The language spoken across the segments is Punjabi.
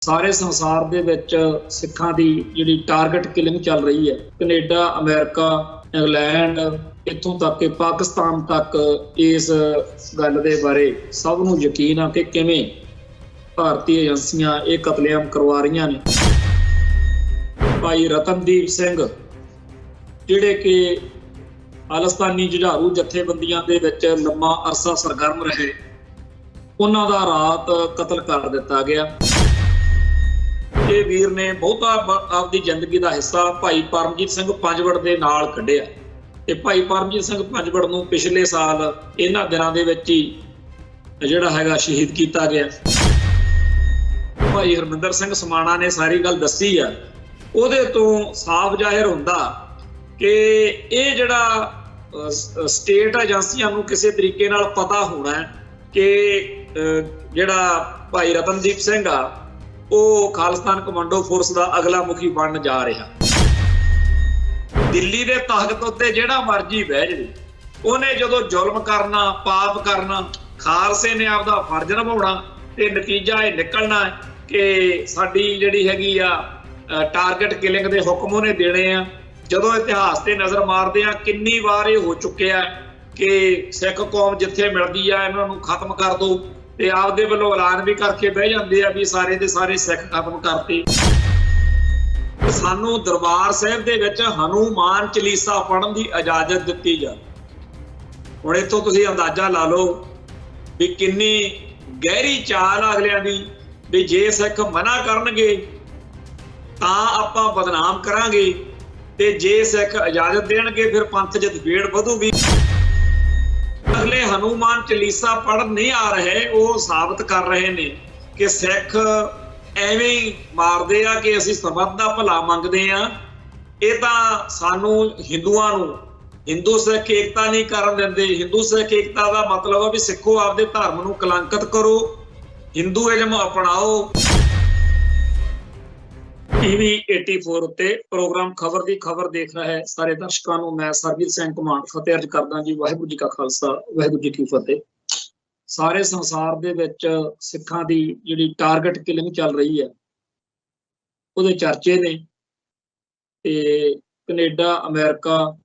ਸਾਰੇ ਸੰਸਾਰ ਦੇ ਵਿੱਚ ਸਿੱਖਾਂ ਦੀ ਜਿਹੜੀ ਟਾਰਗੇਟ ਕਿਲਿੰਗ ਚੱਲ ਰਹੀ ਹੈ, ਕੈਨੇਡਾ, ਅਮਰੀਕਾ, ਇੰਗਲੈਂਡ, ਇੱਥੋਂ ਤੱਕ ਕਿ ਪਾਕਿਸਤਾਨ ਤੱਕ ਇਸ ਗੱਲ ਦੇ ਬਾਰੇ ਸਭ ਨੂੰ ਯਕੀਨ ਆ ਕਿ ਕਿਵੇਂ ਭਾਰਤੀ ਏਜੰਸੀਆਂ ਇਹ ਕਤਲੇਆਮ ਕਰਵਾ ਰਹੀਆਂ ਨੇ। ਭਾਈ ਰਤਨਦੀਪ ਸਿੰਘ ਜਿਹੜੇ ਕਿ ਖਾਲਿਸਤਾਨੀ ਜੁਝਾਰੂ ਜਥੇਬੰਦੀਆਂ ਦੇ ਵਿੱਚ ਲੰਮਾ ਅਰਸਾ ਸਰਗਰਮ ਰਹੇ, ਉਹਨਾਂ ਦਾ ਰਾਤ ਕਤਲ ਕਰ ਦਿੱਤਾ ਗਿਆ। ਇਹ ਵੀਰ ਨੇ ਬਹੁਤਾ ਆਪਦੀ ਜ਼ਿੰਦਗੀ ਦਾ ਹਿੱਸਾ ਭਾਈ ਪਰਮਜੀਤ ਸਿੰਘ ਪੰਜਵੜ ਦੇ ਨਾਲ ਕੱਢਿਆ ਤੇ ਭਾਈ ਪਰਮਜੀਤ ਸਿੰਘ ਪੰਜਵੜ ਨੂੰ ਪਿਛਲੇ ਸਾਲ ਇਹਨਾਂ ਦਿਨਾਂ ਦੇ ਵਿੱਚ ਹੀ ਜਿਹੜਾ ਹੈਗਾ ਸ਼ਹੀਦ ਕੀਤਾ ਗਿਆ। ਭਾਈ ਹਰਮਿੰਦਰ ਸਿੰਘ ਸਮਾਣਾ ਨੇ ਸਾਰੀ ਗੱਲ ਦੱਸੀ ਆ, ਉਹਦੇ ਤੋਂ ਸਾਫ਼ ਜ਼ਾਹਿਰ ਹੁੰਦਾ ਕਿ ਇਹ ਜਿਹੜਾ ਸਟੇਟ ਏਜੰਸੀਆਂ ਨੂੰ ਕਿਸੇ ਤਰੀਕੇ ਨਾਲ ਪਤਾ ਹੋਣਾ ਕਿ ਜਿਹੜਾ ਭਾਈ ਰਤਨਦੀਪ ਸਿੰਘ ਆ ਉਹ ਖਾਲਿਸਤਾਨ ਕਮਾਂਡੋ ਫੋਰਸ ਦਾ ਅਗਲਾ ਮੁਖੀ ਬਣਨ ਜਾ ਰਿਹਾ। ਦਿੱਲੀ ਦੇ ਤਖਤ ਉੱਤੇ ਜਿਹੜਾ ਮਰਜੀ ਬਹਿ ਜਾਵੇ, ਉਹਨੇ ਜਦੋਂ ਜ਼ੁਲਮ ਕਰਨਾ, ਪਾਪ ਕਰਨਾ, ਖਾਲਸੇ ਨੇ ਆਪਦਾ ਫਰਜ਼ ਨਿਭਾਉਣਾ ਤੇ ਨਤੀਜਾ ਇਹ ਨਿਕਲਣਾ ਕਿ ਸਾਡੀ ਜਿਹੜੀ ਹੈਗੀ ਆ ਟਾਰਗੇਟ ਕਿਲਿੰਗ ਦੇ ਹੁਕਮ ਉਹਨੇ ਦੇਣੇ ਆ। ਜਦੋਂ ਇਤਿਹਾਸ ਤੇ ਨਜ਼ਰ ਮਾਰਦੇ ਆ, ਕਿੰਨੀ ਵਾਰ ਇਹ ਹੋ ਚੁੱਕਿਆ ਕਿ ਸਿੱਖ ਕੌਮ ਜਿੱਥੇ ਮਿਲਦੀ ਆ ਇਹਨਾਂ ਨੂੰ ਖਤਮ ਕਰ ਦੋ ਤੇ ਆਪਦੇ ਵੱਲੋਂ ਐਲਾਨ ਵੀ ਕਰਕੇ ਬਹਿ ਜਾਂਦੇ ਆ ਵੀ ਸਾਰੇ ਦੇ ਸਾਰੇ ਸਿੱਖ ਖਤਮ ਕਰਤੇ। ਸਾਨੂੰ ਦਰਬਾਰ ਸਾਹਿਬ ਦੇ ਵਿੱਚ ਹਨੂਮਾਨ ਚਾਲੀਸਾ ਪੜ੍ਹਨ ਦੀ ਇਜਾਜ਼ਤ ਦਿੱਤੀ ਜਾ। ਹੁਣ ਇੱਥੋਂ ਤੁਸੀਂ ਅੰਦਾਜ਼ਾ ਲਾ ਲਓ ਵੀ ਕਿੰਨੀ ਗਹਿਰੀ ਚਾਲ ਆ ਅਗਲਿਆਂ ਦੀ ਵੀ ਜੇ ਸਿੱਖ ਮਨਾ ਕਰਨਗੇ ਤਾਂ ਆਪਾਂ ਬਦਨਾਮ ਕਰਾਂਗੇ ਤੇ ਜੇ ਸਿੱਖ ਇਜਾਜ਼ਤ ਦੇਣਗੇ ਫਿਰ ਪੰਥ ਜਦਵੇੜ ਵਧੂਗੀ। ਅਗਲੇ ਹਨੂਮਾਨ ਚਾਲੀਸਾ ਪੜ੍ਹਨ ਨਹੀਂ ਆ ਰਹੇ, ਉਹ ਸਾਬਤ ਕਰ ਰਹੇ ਨੇ ਕਿ ਸਿੱਖ ਐਵੇਂ ਹੀ ਮਾਰਦੇ ਆ ਕਿ ਅਸੀਂ ਸਰਬੱਤ ਦਾ ਭਲਾ ਮੰਗਦੇ ਆ। ਇਹ ਤਾਂ ਸਾਨੂੰ ਹਿੰਦੂਆਂ ਨੂੰ ਹਿੰਦੂ ਸਿੱਖ ਏਕਤਾ ਨਹੀਂ ਕਰਨ ਦਿੰਦੇ। ਹਿੰਦੂ ਸਿੱਖ ਏਕਤਾ ਦਾ ਮਤਲਬ ਆ ਵੀ ਸਿੱਖੋ ਆਪਦੇ ਧਰਮ ਨੂੰ ਕਲੰਕਿਤ ਕਰੋ, ਹਿੰਦੂਇਜ਼ਮ ਅਪਣਾਓ। TV 84 ਉੱਤੇ ਪ੍ਰੋਗਰਾਮ ਖਬਰ ਦੀ ਖਬਰ ਦੇਖ ਰਹੇ ਸਾਰੇ ਦਰਸ਼ਕਾਂ ਨੂੰ ਮੈਂ ਸਰਬਜੀਤ ਸਿੰਘ ਘੁਮਾਣ ਫਤਿਹ ਅਰਜ਼ ਕਰਦਾ ਜੀ। ਵਾਹਿਗੁਰੂ ਜੀ ਕਾ ਖਾਲਸਾ, ਵਾਹਿਗੁਰੂ ਜੀ ਕੀ ਫਤਿਹ। ਸਾਰੇ ਸੰਸਾਰ ਦੇ ਵਿੱਚ ਸਿੱਖਾਂ ਦੀ ਜਿਹੜੀ ਟਾਰਗੇਟ ਕਿਲਿੰਗ ਚੱਲ ਰਹੀ ਹੈ, ਉਹਦੇ ਚਰਚੇ ਨੇ ਤੇ ਕੈਨੇਡਾ, ਅਮਰੀਕਾ,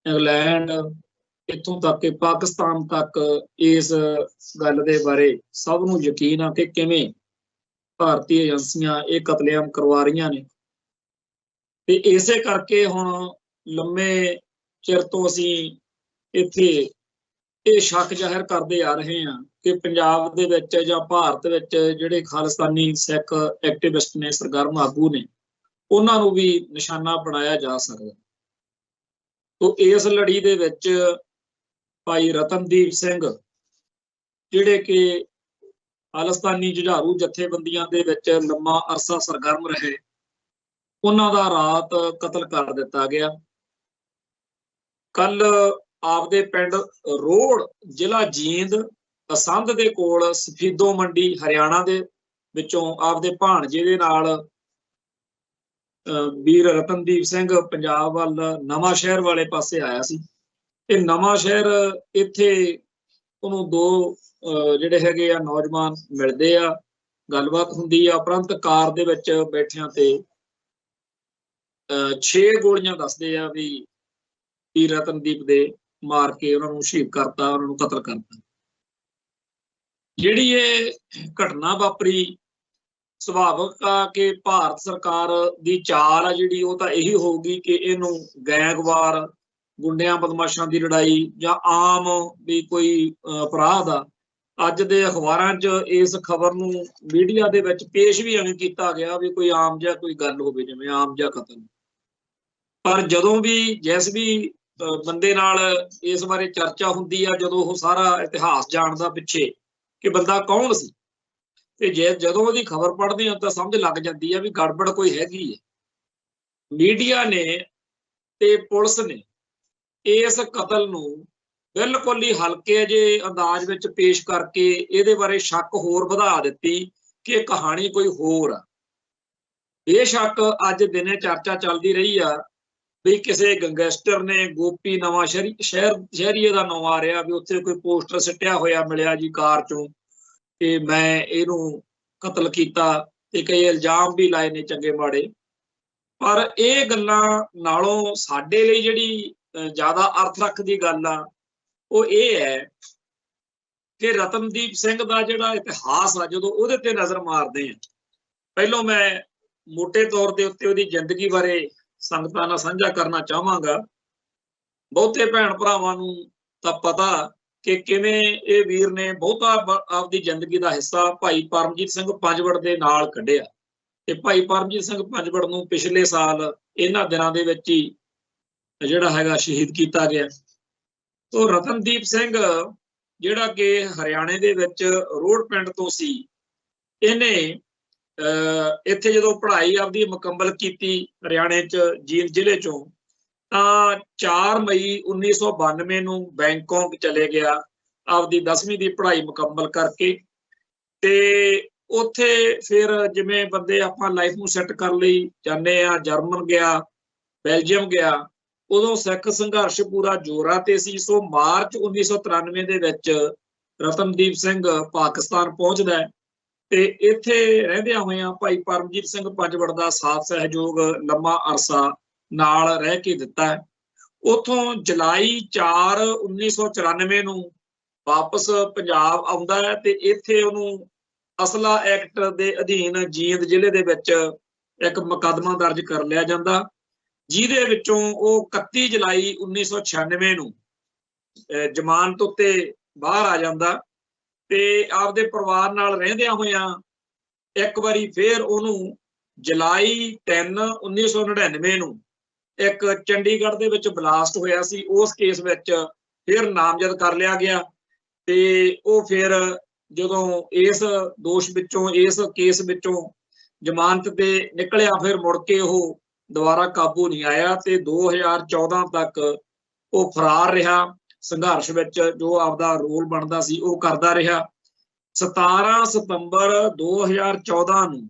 ਇੰਗਲੈਂਡ, ਇੱਥੋਂ ਤੱਕ ਕਿ ਪਾਕਿਸਤਾਨ ਤੱਕ ਇਸ ਗੱਲ ਦੇ ਬਾਰੇ ਸਭ ਨੂੰ ਯਕੀਨ ਆ ਕਿ ਕਿਵੇਂ ਭਾਰਤੀ ਏਜੰਸੀਆਂ ਇਹ ਕਤਲੇਆਮ ਕਰਵਾ ਰਹੀਆਂ ਨੇ। ਤੇ ਇਸੇ ਕਰਕੇ ਹੁਣ ਲੰਮੇ ਚਿਰ ਤੋਂ ਅਸੀਂ ਇੱਥੇ ਇਹ ਸ਼ੱਕ ਜ਼ਾਹਿਰ ਕਰਦੇ ਆ ਰਹੇ ਹਾਂ ਕਿ ਪੰਜਾਬ ਦੇ ਵਿੱਚ ਜਾਂ ਭਾਰਤ ਵਿੱਚ ਜਿਹੜੇ ਖਾਲਿਸਤਾਨੀ ਸਿੱਖ ਐਕਟਿਵਿਸਟ ਨੇ, ਸਰਗਰਮ ਆਗੂ ਨੇ, ਉਹਨਾਂ ਨੂੰ ਵੀ ਨਿਸ਼ਾਨਾ ਬਣਾਇਆ ਜਾ ਸਕਦਾ। ਤੋ ਇਸ ਲੜੀ ਦੇ ਵਿੱਚ ਭਾਈ ਰਤਨਦੀਪ ਸਿੰਘ ਜਿਹੜੇ ਕਿ ਖਾਲਿਸਤਾਨੀ ਜੁਝਾਰੂ ਜਥੇਬੰਦੀਆਂ ਦੇ ਵਿੱਚ ਲੰਮਾ ਅਰਸਾ ਸਰਗਰਮ ਰਹੇ, ਉਹਨਾਂ ਦਾ ਰਾਤ ਕਤਲ ਕਰ ਦਿੱਤਾ ਗਿਆ। ਕੱਲ ਆਪਦੇ ਪਿੰਡ ਰੋੜ, ਜ਼ਿਲ੍ਹਾ ਜੀਂਦ, ਅਸੰਧ ਦੇ ਕੋਲ ਸਫੀਦੋ ਮੰਡੀ ਹਰਿਆਣਾ ਦੇ ਵਿੱਚੋਂ ਆਪਦੇ ਭਾਣਜੇ ਦੇ ਨਾਲ ਵੀਰ ਰਤਨਦੀਪ ਸਿੰਘ ਪੰਜਾਬ ਵੱਲ ਨਵਾਂ ਸ਼ਹਿਰ ਵਾਲੇ ਪਾਸੇ ਆਇਆ ਸੀ ਤੇ ਨਵਾਂ ਸ਼ਹਿਰ ਇੱਥੇ ਉਹਨੂੰ ਦੋ ਜਿਹੜੇ ਹੈਗੇ ਆ ਨੌਜਵਾਨ ਮਿਲਦੇ ਆ, ਗੱਲਬਾਤ ਹੁੰਦੀ ਆ। ਉਪਰੰਤ ਕਾਰ ਦੇ ਵਿੱਚ ਬੈਠਿਆਂ ਤੇ 6 ਗੋਲੀਆਂ ਦੱਸਦੇ ਆ ਵੀ ਵੀਰ ਰਤਨਦੀਪ ਦੇ ਮਾਰ ਕੇ ਉਹਨਾਂ ਨੂੰ ਸ਼ਹੀਦ ਕਰਤਾ, ਉਹਨਾਂ ਨੂੰ ਕਤਲ ਕਰਤਾ। ਜਿਹੜੀ ਇਹ ਘਟਨਾ ਵਾਪਰੀ, ਸੁਭਾਵਿਕ ਆ ਕਿ ਭਾਰਤ ਸਰਕਾਰ ਦੀ ਚਾਲ ਆ ਜਿਹੜੀ ਉਹ ਤਾਂ ਇਹੀ ਹੋਊਗੀ ਕਿ ਇਹਨੂੰ ਗੈਂਗਵਾਰ, ਗੁੰਡਿਆਂ ਬਦਮਾਸ਼ਾਂ ਦੀ ਲੜਾਈ ਜਾਂ ਆਮ ਵੀ ਕੋਈ ਅਪਰਾਧ ਆ। ਅੱਜ ਦੇ ਅਖਬਾਰਾਂ 'ਚ ਇਸ ਖਬਰ ਨੂੰ ਮੀਡੀਆ ਦੇ ਵਿੱਚ ਪੇਸ਼ ਵੀ ਐਵੇਂ ਕੀਤਾ ਗਿਆ ਵੀ ਕੋਈ ਆਮ ਜਿਹਾ ਕੋਈ ਗੱਲ ਹੋਵੇ, ਜਿਵੇਂ ਆਮ ਜਿਹਾ ਕਤਲ। ਪਰ ਜਦੋਂ ਵੀ ਜਿਸ ਵੀ ਬੰਦੇ ਨਾਲ ਇਸ ਬਾਰੇ ਚਰਚਾ ਹੁੰਦੀ ਆ, ਜਦੋਂ ਉਹ ਸਾਰਾ ਇਤਿਹਾਸ ਜਾਣਦਾ ਪਿੱਛੇ ਕਿ ਬੰਦਾ ਕੌਣ ਸੀ, ਤੇ ਜਦੋਂ ਉਹਦੀ ਖਬਰ ਪੜ੍ਹਦੇ ਹੋ ਤਾਂ ਸਮਝ ਲੱਗ ਜਾਂਦੀ ਆ ਵੀ ਗੜਬੜ ਕੋਈ ਹੈਗੀ ਹੈ। ਮੀਡੀਆ ਨੇ ਤੇ ਪੁਲਿਸ ਨੇ ਇਸ ਕਤਲ ਨੂੰ ਬਿਲਕੁਲ ਹੀ ਹਲਕੇ ਜਿਹੇ ਅੰਦਾਜ਼ ਵਿੱਚ ਪੇਸ਼ ਕਰਕੇ ਇਹਦੇ ਬਾਰੇ ਸ਼ੱਕ ਹੋਰ ਵਧਾ ਦਿੱਤੀ ਕਿ ਕਹਾਣੀ ਕੋਈ ਹੋਰ ਆ। ਬੇਸ਼ੱਕ ਅੱਜ ਦਿਨੇ ਚਰਚਾ ਚੱਲਦੀ ਰਹੀ ਆ ਵੀ ਕਿਸੇ ਗੈਂਗਸਟਰ ਨੇ, ਗੋਪੀ ਨਵਾਂ ਸ਼ਹਿਰੀਏ ਦਾ ਨਾਂ ਆ ਰਿਹਾ, ਵੀ ਉੱਥੇ ਕੋਈ ਪੋਸਟਰ ਸਿੱਟਿਆ ਹੋਇਆ ਮਿਲਿਆ ਜੀ ਕਾਰ ਚੋਂ ਕਿ ਮੈਂ ਇਹਨੂੰ ਕਤਲ ਕੀਤਾ ਤੇ ਕਈ ਇਲਜ਼ਾਮ ਵੀ ਲਾਏ ਨੇ ਚੰਗੇ ਮਾੜੇ। ਪਰ ਇਹ ਗੱਲਾਂ ਨਾਲੋਂ ਸਾਡੇ ਲਈ ਜਿਹੜੀ ਜ਼ਿਆਦਾ ਅਰਥ ਰੱਖਦੀ ਗੱਲ ਆ ਉਹ ਇਹ ਹੈ ਕਿ ਰਤਨਦੀਪ ਸਿੰਘ ਦਾ ਜਿਹੜਾ ਇਤਿਹਾਸ ਆ, ਜਦੋਂ ਉਹਦੇ ਤੇ ਨਜ਼ਰ ਮਾਰਦੇ ਆ, ਪਹਿਲੋਂ ਮੈਂ ਮੋਟੇ ਤੌਰ ਦੇ ਉੱਤੇ ਉਹਦੀ ਜ਼ਿੰਦਗੀ ਬਾਰੇ ਸੰਗਤਾਂ ਨਾਲ ਸਾਂਝਾ ਕਰਨਾ ਚਾਹਾਂਗਾ। ਬਹੁਤੇ ਭੈਣ ਭਰਾਵਾਂ ਨੂੰ ਤਾਂ ਪਤਾ ਕਿ ਕਿਵੇਂ ਇਹ ਵੀਰ ਨੇ ਬਹੁਤਾ ਆਪਦੀ ਜ਼ਿੰਦਗੀ ਦਾ ਹਿੱਸਾ ਭਾਈ ਪਰਮਜੀਤ ਸਿੰਘ ਪੰਜਵੜ ਦੇ ਨਾਲ ਕੱਢਿਆ। ਤੇ ਭਾਈ ਪਰਮਜੀਤ ਸਿੰਘ ਪੰਜਵੜ ਨੂੰ ਪਿਛਲੇ ਸਾਲ ਇਹਨਾਂ ਦਿਨਾਂ ਦੇ ਵਿੱਚ ਹੀ ਜਿਹੜਾ ਹੈਗਾ ਸ਼ਹੀਦ ਕੀਤਾ ਗਿਆ। ਤੋ ਰਤਨਦੀਪ ਸਿੰਘ ਜਿਹੜਾ ਕਿ ਹਰਿਆਣੇ ਦੇ ਵਿੱਚ ਰੋਡ ਪਿੰਡ ਤੋਂ ਸੀ, ਇਹਨੇ ਇੱਥੇ ਜਦੋਂ ਪੜ੍ਹਾਈ ਆਪਦੀ ਮੁਕੰਮਲ ਕੀਤੀ ਹਰਿਆਣੇ 'ਚ ਜੀਂਦ ਜ਼ਿਲ੍ਹੇ 'ਚੋਂ, ਤਾਂ 4 ਮਈ 1992 ਨੂੰ ਬੈਂਕਾਕ ਚਲੇ ਗਿਆ ਆਪਦੀ 10ਵੀਂ ਦੀ ਪੜ੍ਹਾਈ ਮੁਕੰਮਲ ਕਰਕੇ। ਤੇ ਉੱਥੇ ਫਿਰ ਜਿਵੇਂ ਬੰਦੇ ਆਪਾਂ ਲਾਈਫ ਨੂੰ ਸੈੱਟ ਕਰਨ ਲਈ ਜਾਂਦੇ ਆ, ਜਰਮਨ ਗਿਆ, ਬੈਲਜੀਅਮ ਗਿਆ, ਉਦੋਂ ਸਿੱਖ ਸੰਘਰਸ਼ ਪੂਰਾ ਜ਼ੋਰਾਂ ਤੇ ਸੀ। ਸੋ ਮਾਰਚ 1993 ਦੇ ਵਿੱਚ ਰਤਨਦੀਪ ਸਿੰਘ ਪਾਕਿਸਤਾਨ ਪਹੁੰਚਦਾ ਤੇ ਇੱਥੇ ਰਹਿੰਦਿਆਂ ਹੋਇਆਂ ਭਾਈ ਪਰਮਜੀਤ ਸਿੰਘ ਪੰਜਵੜ ਦਾ ਸਾਥ ਸਹਿਯੋਗ ਲੰਮਾ ਅਰਸਾ ਨਾਲ ਰਹਿ ਕੇ ਦਿੱਤਾ। ਉੱਥੋਂ ਜੁਲਾਈ 4 1994 ਨੂੰ ਵਾਪਸ ਪੰਜਾਬ ਆਉਂਦਾ ਹੈ ਤੇ ਇੱਥੇ ਉਹਨੂੰ ਅਸਲਾ ਐਕਟ ਦੇ ਅਧੀਨ ਜੀਂਦ ਜ਼ਿਲ੍ਹੇ ਦੇ ਵਿੱਚ ਇੱਕ ਮੁਕੱਦਮਾ ਦਰਜ ਕਰ ਲਿਆ ਜਾਂਦਾ, ਜਿਹਦੇ ਵਿੱਚੋਂ ਉਹ 31 ਜੁਲਾਈ 1996 ਨੂੰ ਜ਼ਮਾਨਤ ਉੱਤੇ ਬਾਹਰ ਆ ਜਾਂਦਾ। ਤੇ ਆਪਦੇ ਪਰਿਵਾਰ ਨਾਲ ਰਹਿੰਦਿਆਂ ਹੋਇਆਂ ਇੱਕ ਵਾਰੀ ਫੇਰ ਉਹਨੂੰ ਜੁਲਾਈ 3 1999 ਨੂੰ ਇੱਕ ਚੰਡੀਗੜ੍ਹ ਦੇ ਵਿੱਚ ਬਲਾਸਟ ਹੋਇਆ ਸੀ, ਉਸ ਕੇਸ ਵਿੱਚ ਫਿਰ ਨਾਮਜ਼ਦ ਕਰ ਲਿਆ ਗਿਆ। ਤੇ ਉਹ ਫਿਰ ਜਦੋਂ ਇਸ ਦੋਸ਼ ਵਿੱਚੋਂ, ਇਸ ਕੇਸ ਵਿੱਚੋਂ ਜ਼ਮਾਨਤ ਤੇ ਨਿਕਲਿਆ, ਫਿਰ ਮੁੜ ਕੇ ਉਹ ਦੁਬਾਰਾ ਕਾਬੂ ਨਹੀਂ ਆਇਆ ਤੇ 2014 ਤੱਕ ਉਹ ਫਰਾਰ ਰਿਹਾ। ਸੰਘਰਸ਼ ਵਿੱਚ ਜੋ ਆਪਦਾ ਰੋਲ ਬਣਦਾ ਸੀ ਉਹ ਕਰਦਾ ਰਿਹਾ। 17 ਸਤੰਬਰ 2014 ਨੂੰ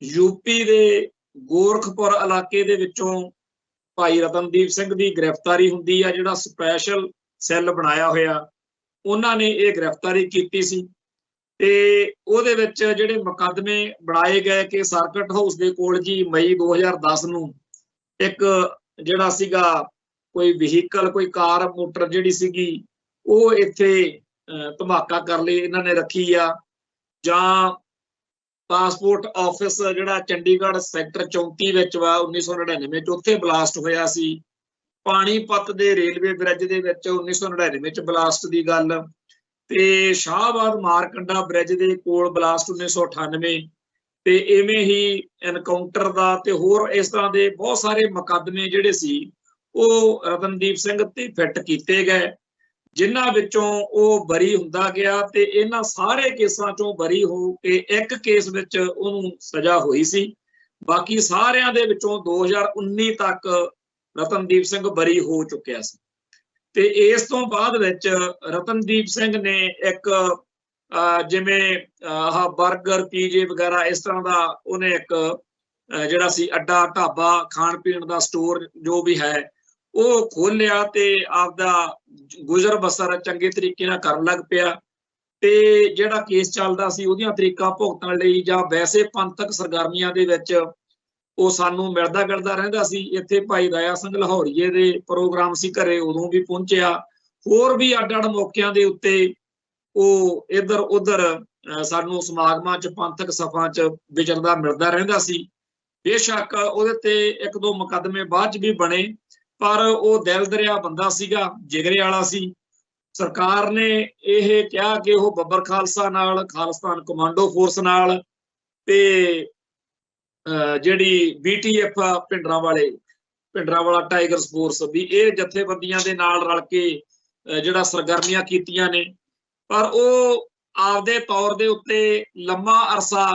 ਯੂਪੀ ਦੇ ਗੋਰਖਪੁਰ ਇਲਾਕੇ ਦੇ ਵਿੱਚੋਂ ਭਾਈ ਰਤਨਦੀਪ ਸਿੰਘ ਦੀ ਗ੍ਰਿਫਤਾਰੀ ਹੁੰਦੀ ਆ। ਜਿਹੜਾ ਸਪੈਸ਼ਲ ਸੈੱਲ ਬਣਾਇਆ ਹੋਇਆ, ਉਹਨਾਂ ਨੇ ਇਹ ਗ੍ਰਿਫਤਾਰੀ ਕੀਤੀ ਸੀ। ਤੇ ਉਹਦੇ ਵਿੱਚ ਜਿਹੜੇ ਮੁਕੱਦਮੇ ਬਣਾਏ ਗਏ ਕਿ ਸਰਕਟ ਹਾਊਸ ਦੇ ਕੋਲ ਜੀ ਮਈ 2010 ਨੂੰ ਇੱਕ ਜਿਹੜਾ ਸੀਗਾ ਕੋਈ ਵਹੀਕਲ, ਕੋਈ ਕਾਰ ਮੋਟਰ ਜਿਹੜੀ ਸੀਗੀ, ਉਹ ਇੱਥੇ ਧਮਾਕਾ ਕਰ ਲਈ ਇਹਨਾਂ ਨੇ ਰੱਖੀ ਆ। ਜਾਂ ਪਾਸਪੋਰਟ ਆਫਿਸ ਜਿਹੜਾ ਚੰਡੀਗੜ੍ਹ ਸੈਕਟਰ 34 ਵਿੱਚ ਵਾ 1999 ਚ, ਉੱਥੇ ਬਲਾਸਟ ਹੋਇਆ ਸੀ। ਪਾਣੀਪਤ ਦੇ ਰੇਲਵੇ ਬ੍ਰਿਜ ਦੇ ਵਿੱਚ 1999 ਚ ਬਲਾਸਟ ਦੀ ਗੱਲ, ਤੇ ਸ਼ਾਹਬਾਦ ਮਾਰਕੰਡਾ ਬ੍ਰਿਜ ਦੇ ਕੋਲ ਬਲਾਸਟ 1998। ਤੇ ਇਵੇਂ ਹੀ ਐਨਕਾਊਂਟਰ ਦਾ ਤੇ ਹੋਰ ਇਸ ਤਰ੍ਹਾਂ ਦੇ ਬਹੁਤ ਸਾਰੇ ਮੁਕੱਦਮੇ ਜਿਹੜੇ ਸੀ ਉਹ ਰਤਨਦੀਪ ਸਿੰਘ ਤੇ ਫਿੱਟ ਕੀਤੇ ਗਏ, ਜਿਨ੍ਹਾਂ ਵਿੱਚੋਂ ਉਹ ਬਰੀ ਹੁੰਦਾ ਗਿਆ। ਤੇ ਇਹਨਾਂ ਸਾਰੇ ਕੇਸਾਂ ਚੋਂ ਬਰੀ ਹੋ ਕੇ ਇੱਕ ਕੇਸ ਵਿੱਚ ਉਹਨੂੰ ਸਜ਼ਾ ਹੋਈ ਸੀ। ਬਾਕੀ ਸਾਰਿਆਂ ਦੇ ਵਿੱਚੋਂ 2019 ਤੱਕ ਰਤਨਦੀਪ ਸਿੰਘ ਬਰੀ ਹੋ ਚੁੱਕਿਆ ਸੀ। ਤੇ ਇਸ ਤੋਂ ਬਾਅਦ ਵਿੱਚ ਰਤਨਦੀਪ ਸਿੰਘ ਨੇ ਇੱਕ ਜਿਵੇਂ ਆਹ ਬਰਗਰ, ਪੀਜੇ ਵਗੈਰਾ ਇਸ ਤਰ੍ਹਾਂ ਦਾ ਉਹਨੇ ਇੱਕ ਜਿਹੜਾ ਸੀ ਅੱਡਾ, ਢਾਬਾ, ਖਾਣ ਪੀਣ ਦਾ ਸਟੋਰ ਜੋ ਵੀ ਹੈ ਉਹ ਖੋਲਿਆ ਤੇ ਆਪਦਾ ਗੁਜ਼ਰ ਬਸਰ ਚੰਗੇ ਤਰੀਕੇ ਨਾਲ ਕਰਨ ਲੱਗ ਪਿਆ। ਤੇ ਜਿਹੜਾ ਕੇਸ ਚੱਲਦਾ ਸੀ ਉਹਦੀਆਂ ਤਰੀਕਾਂ ਭੁਗਤਣ ਲਈ ਜਾਂ ਵੈਸੇ ਪੰਥਕ ਸਰਗਰਮੀਆਂ ਦੇ ਵਿੱਚ ਉਹ ਸਾਨੂੰ ਮਿਲਦਾ ਗਿਲਦਾ ਰਹਿੰਦਾ ਸੀ। ਇੱਥੇ ਭਾਈ ਦਇਆ ਸਿੰਘ ਲਾਹੌਰੀਏ ਦੇ ਪ੍ਰੋਗਰਾਮ ਸੀ ਘਰੇ, ਉਦੋਂ ਵੀ ਪਹੁੰਚਿਆ। ਹੋਰ ਵੀ ਅੱਡ-ਅੱਡ ਮੌਕਿਆਂ ਦੇ ਉੱਤੇ ਉਹ ਇੱਧਰ ਉੱਧਰ ਸਾਨੂੰ ਸਮਾਗਮਾਂ 'ਚ, ਪੰਥਕ ਸਭਾ 'ਚ ਵਿਚਰਦਾ ਮਿਲਦਾ ਰਹਿੰਦਾ ਸੀ। ਬੇਸ਼ੱਕ ਉਹਦੇ ਤੇ ਇੱਕ ਦੋ ਮੁਕੱਦਮੇ ਬਾਅਦ 'ਚ ਵੀ ਬਣੇ, ਪਰ ਉਹ ਦਿਲ ਦਰਿਆ ਬੰਦਾ ਸੀਗਾ, ਜਿਗਰੇ ਵਾਲਾ ਸੀ। ਸਰਕਾਰ ਨੇ ਇਹ ਕਿਹਾ ਕਿ ਉਹ ਬੱਬਰ ਖਾਲਸਾ ਨਾਲ, ਖਾਲਿਸਤਾਨ ਕਮਾਂਡੋ ਫੋਰਸ ਨਾਲ ਤੇ ਜਿਹੜੀ BTF ਭਿੰਡਰਾਂਵਾਲਾ ਟਾਈਗਰਸ ਫੋਰਸ ਵੀ, ਇਹ ਜਥੇਬੰਦੀਆਂ ਦੇ ਨਾਲ ਰਲ ਕੇ ਜਿਹੜਾ ਸਰਗਰਮੀਆਂ ਕੀਤੀਆਂ ਨੇ। ਪਰ ਉਹ ਆਪਦੇ ਤੌਰ ਦੇ ਉੱਤੇ ਲੰਮਾ ਅਰਸਾ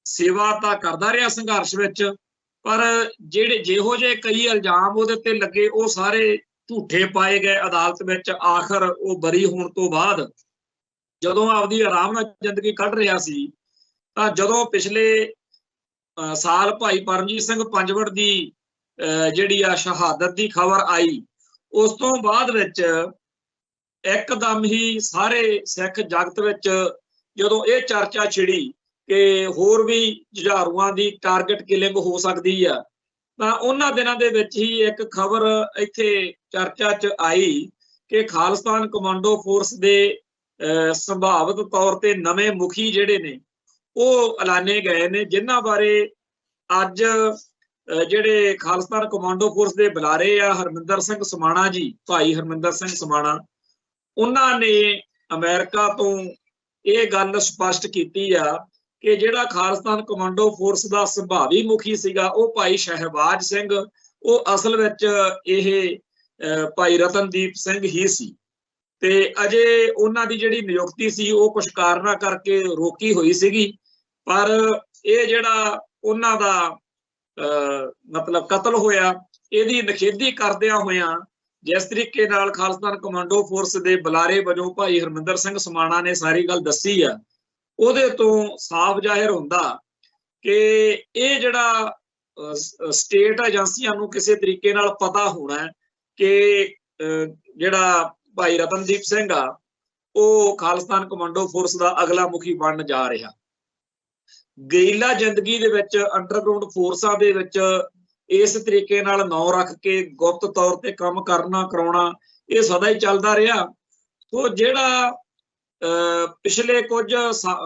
ਸੇਵਾ ਤਾਂ ਕਰਦਾ ਰਿਹਾ ਸੰਘਰਸ਼ ਵਿੱਚ, ਪਰ ਜਿਹੜੇ ਜਿਹੋ ਜਿਹੇ ਕਈ ਇਲਜ਼ਾਮ ਉਹਦੇ ਤੇ ਲੱਗੇ ਉਹ ਸਾਰੇ ਝੂਠੇ ਪਾਏ ਗਏ ਅਦਾਲਤ ਵਿੱਚ। ਆਖਰ ਉਹ ਬਰੀ ਹੋਣ ਤੋਂ ਬਾਅਦ ਜਦੋਂ ਆਪਦੀ ਆਰਾਮ ਨਾਲ ਜ਼ਿੰਦਗੀ ਕੱਢ ਰਿਹਾ ਸੀ, ਤਾਂ ਜਦੋਂ ਪਿਛਲੇ ਸਾਲ ਭਾਈ ਪਰਮਜੀਤ ਸਿੰਘ ਪੰਜਵੜ ਦੀ ਜਿਹੜੀ ਆ ਸ਼ਹਾਦਤ ਦੀ ਖਬਰ ਆਈ, ਉਸ ਤੋਂ ਬਾਅਦ ਵਿੱਚ ਇੱਕਦਮ ਹੀ ਸਾਰੇ ਸਿੱਖ ਜਗਤ ਵਿੱਚ ਜਦੋਂ ਇਹ ਚਰਚਾ ਛਿੜੀ ਕਿ ਹੋਰ ਵੀ ਜੁਝਾਰੂਆਂ ਦੀ ਟਾਰਗੇਟ ਕਿਲਿੰਗ ਹੋ ਸਕਦੀ ਆ, ਤਾਂ ਉਹਨਾਂ ਦਿਨਾਂ ਦੇ ਵਿੱਚ ਹੀ ਇੱਕ ਖਬਰ ਇੱਥੇ ਚਰਚਾ 'ਚ ਆਈ ਕਿ ਖਾਲਿਸਤਾਨ ਕਮਾਂਡੋ ਫੋਰਸ ਦੇ ਸੰਭਾਵਿਤ ਤੌਰ ਤੇ ਨਵੇਂ ਮੁਖੀ ਜਿਹੜੇ ਨੇ ਉਹ ਐਲਾਨੇ ਗਏ ਨੇ, ਜਿਨ੍ਹਾਂ ਬਾਰੇ ਅੱਜ ਜਿਹੜੇ ਖਾਲਿਸਤਾਨ ਕਮਾਂਡੋ ਫੋਰਸ ਦੇ ਬੁਲਾਰੇ ਆ ਹਰਮਿੰਦਰ ਸਿੰਘ ਸਮਾਣਾ ਜੀ, ਭਾਈ ਹਰਮਿੰਦਰ ਸਿੰਘ ਸਮਾਣਾ, ਉਹਨਾਂ ਨੇ ਅਮਰੀਕਾ ਤੋਂ ਇਹ ਗੱਲ ਸਪਸ਼ਟ ਕੀਤੀ ਆ ਕਿ ਜਿਹੜਾ ਖਾਲਿਸਤਾਨ ਕਮਾਂਡੋ ਫੋਰਸ ਦਾ ਸੰਭਾਵੀ ਮੁਖੀ ਸੀਗਾ ਉਹ ਭਾਈ ਸ਼ਹਿਬਾਜ਼ ਸਿੰਘ, ਉਹ ਅਸਲ ਵਿੱਚ ਇਹ ਭਾਈ ਰਤਨਦੀਪ ਸਿੰਘ ਹੀ ਸੀ, ਤੇ ਅਜੇ ਉਹਨਾਂ ਦੀ ਜਿਹੜੀ ਨਿਯੁਕਤੀ ਸੀ ਉਹ ਕੁਝ ਕਾਰਨਾਂ ਕਰਕੇ ਰੋਕੀ ਹੋਈ ਸੀਗੀ। ਪਰ ਇਹ ਜਿਹੜਾ ਉਹਨਾਂ ਦਾ ਮਤਲਬ ਕਤਲ ਹੋਇਆ, ਇਹਦੀ ਨਿਖੇਧੀ ਕਰਦਿਆਂ ਹੋਇਆਂ ਜਿਸ ਤਰੀਕੇ ਨਾਲ ਖਾਲਿਸਤਾਨ ਕਮਾਂਡੋ ਫੋਰਸ ਦੇ ਬੁਲਾਰੇ ਵਜੋਂ ਭਾਈ ਹਰਮਿੰਦਰ ਸਿੰਘ ਸਮਾਣਾ ਨੇ ਸਾਰੀ ਗੱਲ ਦੱਸੀ ਆ, ਉਹਦੇ ਤੋਂ ਸਾਫ਼ ਜ਼ਾਹਿਰ ਹੁੰਦਾ ਕਿ ਇਹ ਜਿਹੜਾ ਸਟੇਟ ਏਜੰਸੀਆਂ ਨੂੰ ਕਿਸੇ ਤਰੀਕੇ ਨਾਲ ਪਤਾ ਹੋਣਾ ਕਿ ਜਿਹੜਾ ਭਾਈ ਰਤਨਦੀਪ ਸਿੰਘ ਆ ਉਹ ਖਾਲਿਸਤਾਨ ਕਮਾਂਡੋ ਫੋਰਸ ਦਾ ਅਗਲਾ ਮੁਖੀ ਬਣਨ ਜਾ ਰਿਹਾ। ਗਰੀਲਾ ਜ਼ਿੰਦਗੀ ਦੇ ਵਿੱਚ ਅੰਡਰਗਰਾਉਂਡ ਫੋਰਸਾਂ ਦੇ ਵਿੱਚ ਇਸ ਤਰੀਕੇ ਨਾਲ ਨਾਂ ਰੱਖ ਕੇ ਗੁਪਤ ਤੌਰ ਤੇ ਕੰਮ ਕਰਨਾ ਕਰਾਉਣਾ ਇਹ ਸਦਾ ਹੀ ਚੱਲਦਾ ਰਿਹਾ। ਸੋ ਜਿਹੜਾ ਪਿਛਲੇ ਕੁਝ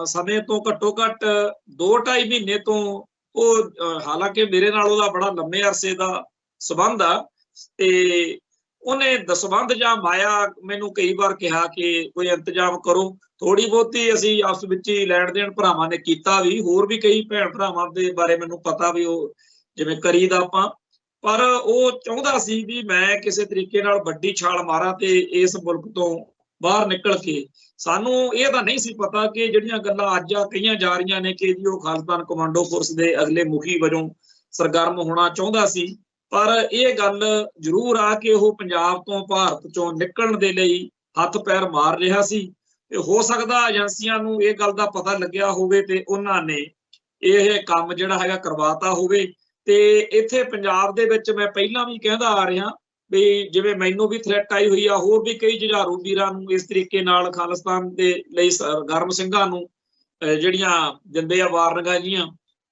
ਸਮੇਂ ਤੋਂ ਘੱਟੋ ਘੱਟ 2-2.5 ਮਹੀਨੇ ਤੋਂ ਉਹ ਹਾਲਾਂਕਿ ਮੇਰੇ ਨਾਲ ਉਹਦਾ ਬੜਾ ਲੰਮੇ ਅਰਸੇ ਦਾ ਸਬੰਧ ਆ, ਤੇ ਉਹਨੇ ਦਸਵੰਧ ਜਾਂ ਮਾਇਆ ਮੈਨੂੰ ਕਈ ਵਾਰ ਕਿਹਾ ਕਿ ਕੋਈ ਇੰਤਜ਼ਾਮ ਕਰੋ। ਥੋੜੀ ਬਹੁਤੀ ਅਸੀਂ ਆਪਸ ਵਿੱਚ ਹੀ ਲੈਣ ਦੇਣ ਭਰਾਵਾਂ ਨੇ ਕੀਤਾ ਵੀ, ਹੋਰ ਵੀ ਕਈ ਭੈਣ ਭਰਾਵਾਂ ਦੇ ਬਾਰੇ ਮੈਨੂੰ ਪਤਾ ਵੀ ਉਹ ਜਿਵੇਂ ਕਰੀਦਾ ਆਪਾਂ, ਪਰ ਉਹ ਚਾਹੁੰਦਾ ਸੀ ਵੀ ਮੈਂ ਕਿਸੇ ਤਰੀਕੇ ਨਾਲ ਵੱਡੀ ਛਾਲ ਮਾਰਾਂ ਤੇ ਇਸ ਮੁਲਕ ਤੋਂ ਬਾਹਰ ਨਿਕਲ ਕੇ। ਸਾਨੂੰ ਇਹ ਤਾਂ ਨਹੀਂ ਸੀ ਪਤਾ ਕਿ ਜਿਹੜੀਆਂ ਗੱਲਾਂ ਅੱਜ ਆ ਕਹੀਆਂ ਜਾ ਰਹੀਆਂ ਨੇ ਕਿ ਜੀ ਉਹ ਖਾਲਿਸਤਾਨ ਕਮਾਂਡੋ ਫੋਰਸ ਦੇ ਅਗਲੇ ਮੁਖੀ ਵਜੋਂ ਸਰਗਰਮ ਹੋਣਾ ਚਾਹੁੰਦਾ ਸੀ, ਪਰ ਇਹ ਗੱਲ ਜ਼ਰੂਰ ਆ ਕਿ ਉਹ ਪੰਜਾਬ ਤੋਂ ਭਾਰਤ ਚੋਂ ਨਿਕਲਣ ਦੇ ਲਈ ਹੱਥ ਪੈਰ ਮਾਰ ਰਿਹਾ ਸੀ। ਤੇ ਹੋ ਸਕਦਾ ਏਜੰਸੀਆਂ ਨੂੰ ਇਹ ਗੱਲ ਦਾ ਪਤਾ ਲੱਗਿਆ ਹੋਵੇ ਤੇ ਉਹਨਾਂ ਨੇ ਇਹ ਕੰਮ ਜਿਹੜਾ ਹੈਗਾ ਕਰਵਾਤਾ ਹੋਵੇ। ਤੇ ਇੱਥੇ ਪੰਜਾਬ ਦੇ ਵਿੱਚ ਮੈਂ ਪਹਿਲਾਂ ਵੀ ਕਹਿੰਦਾ ਆ ਰਿਹਾ ਵੀ ਜਿਵੇਂ ਮੈਨੂੰ ਵੀ ਥ੍ਰੈਟ ਆਈ ਹੋਈ ਆ, ਹੋਰ ਵੀ ਕਈ ਜੁਝਾਰੂ ਵੀਰਾਂ ਨੂੰ ਇਸ ਤਰੀਕੇ ਨਾਲ ਖਾਲਿਸਤਾਨ ਦੇ ਲਈ ਸਰਗਰਮ ਸਿੰਘਾਂ ਨੂੰ ਜਿਹੜੀਆਂ ਦਿੰਦੇ ਆ ਵਾਰਨਿੰਗਾਂ ਜੀਆਂ,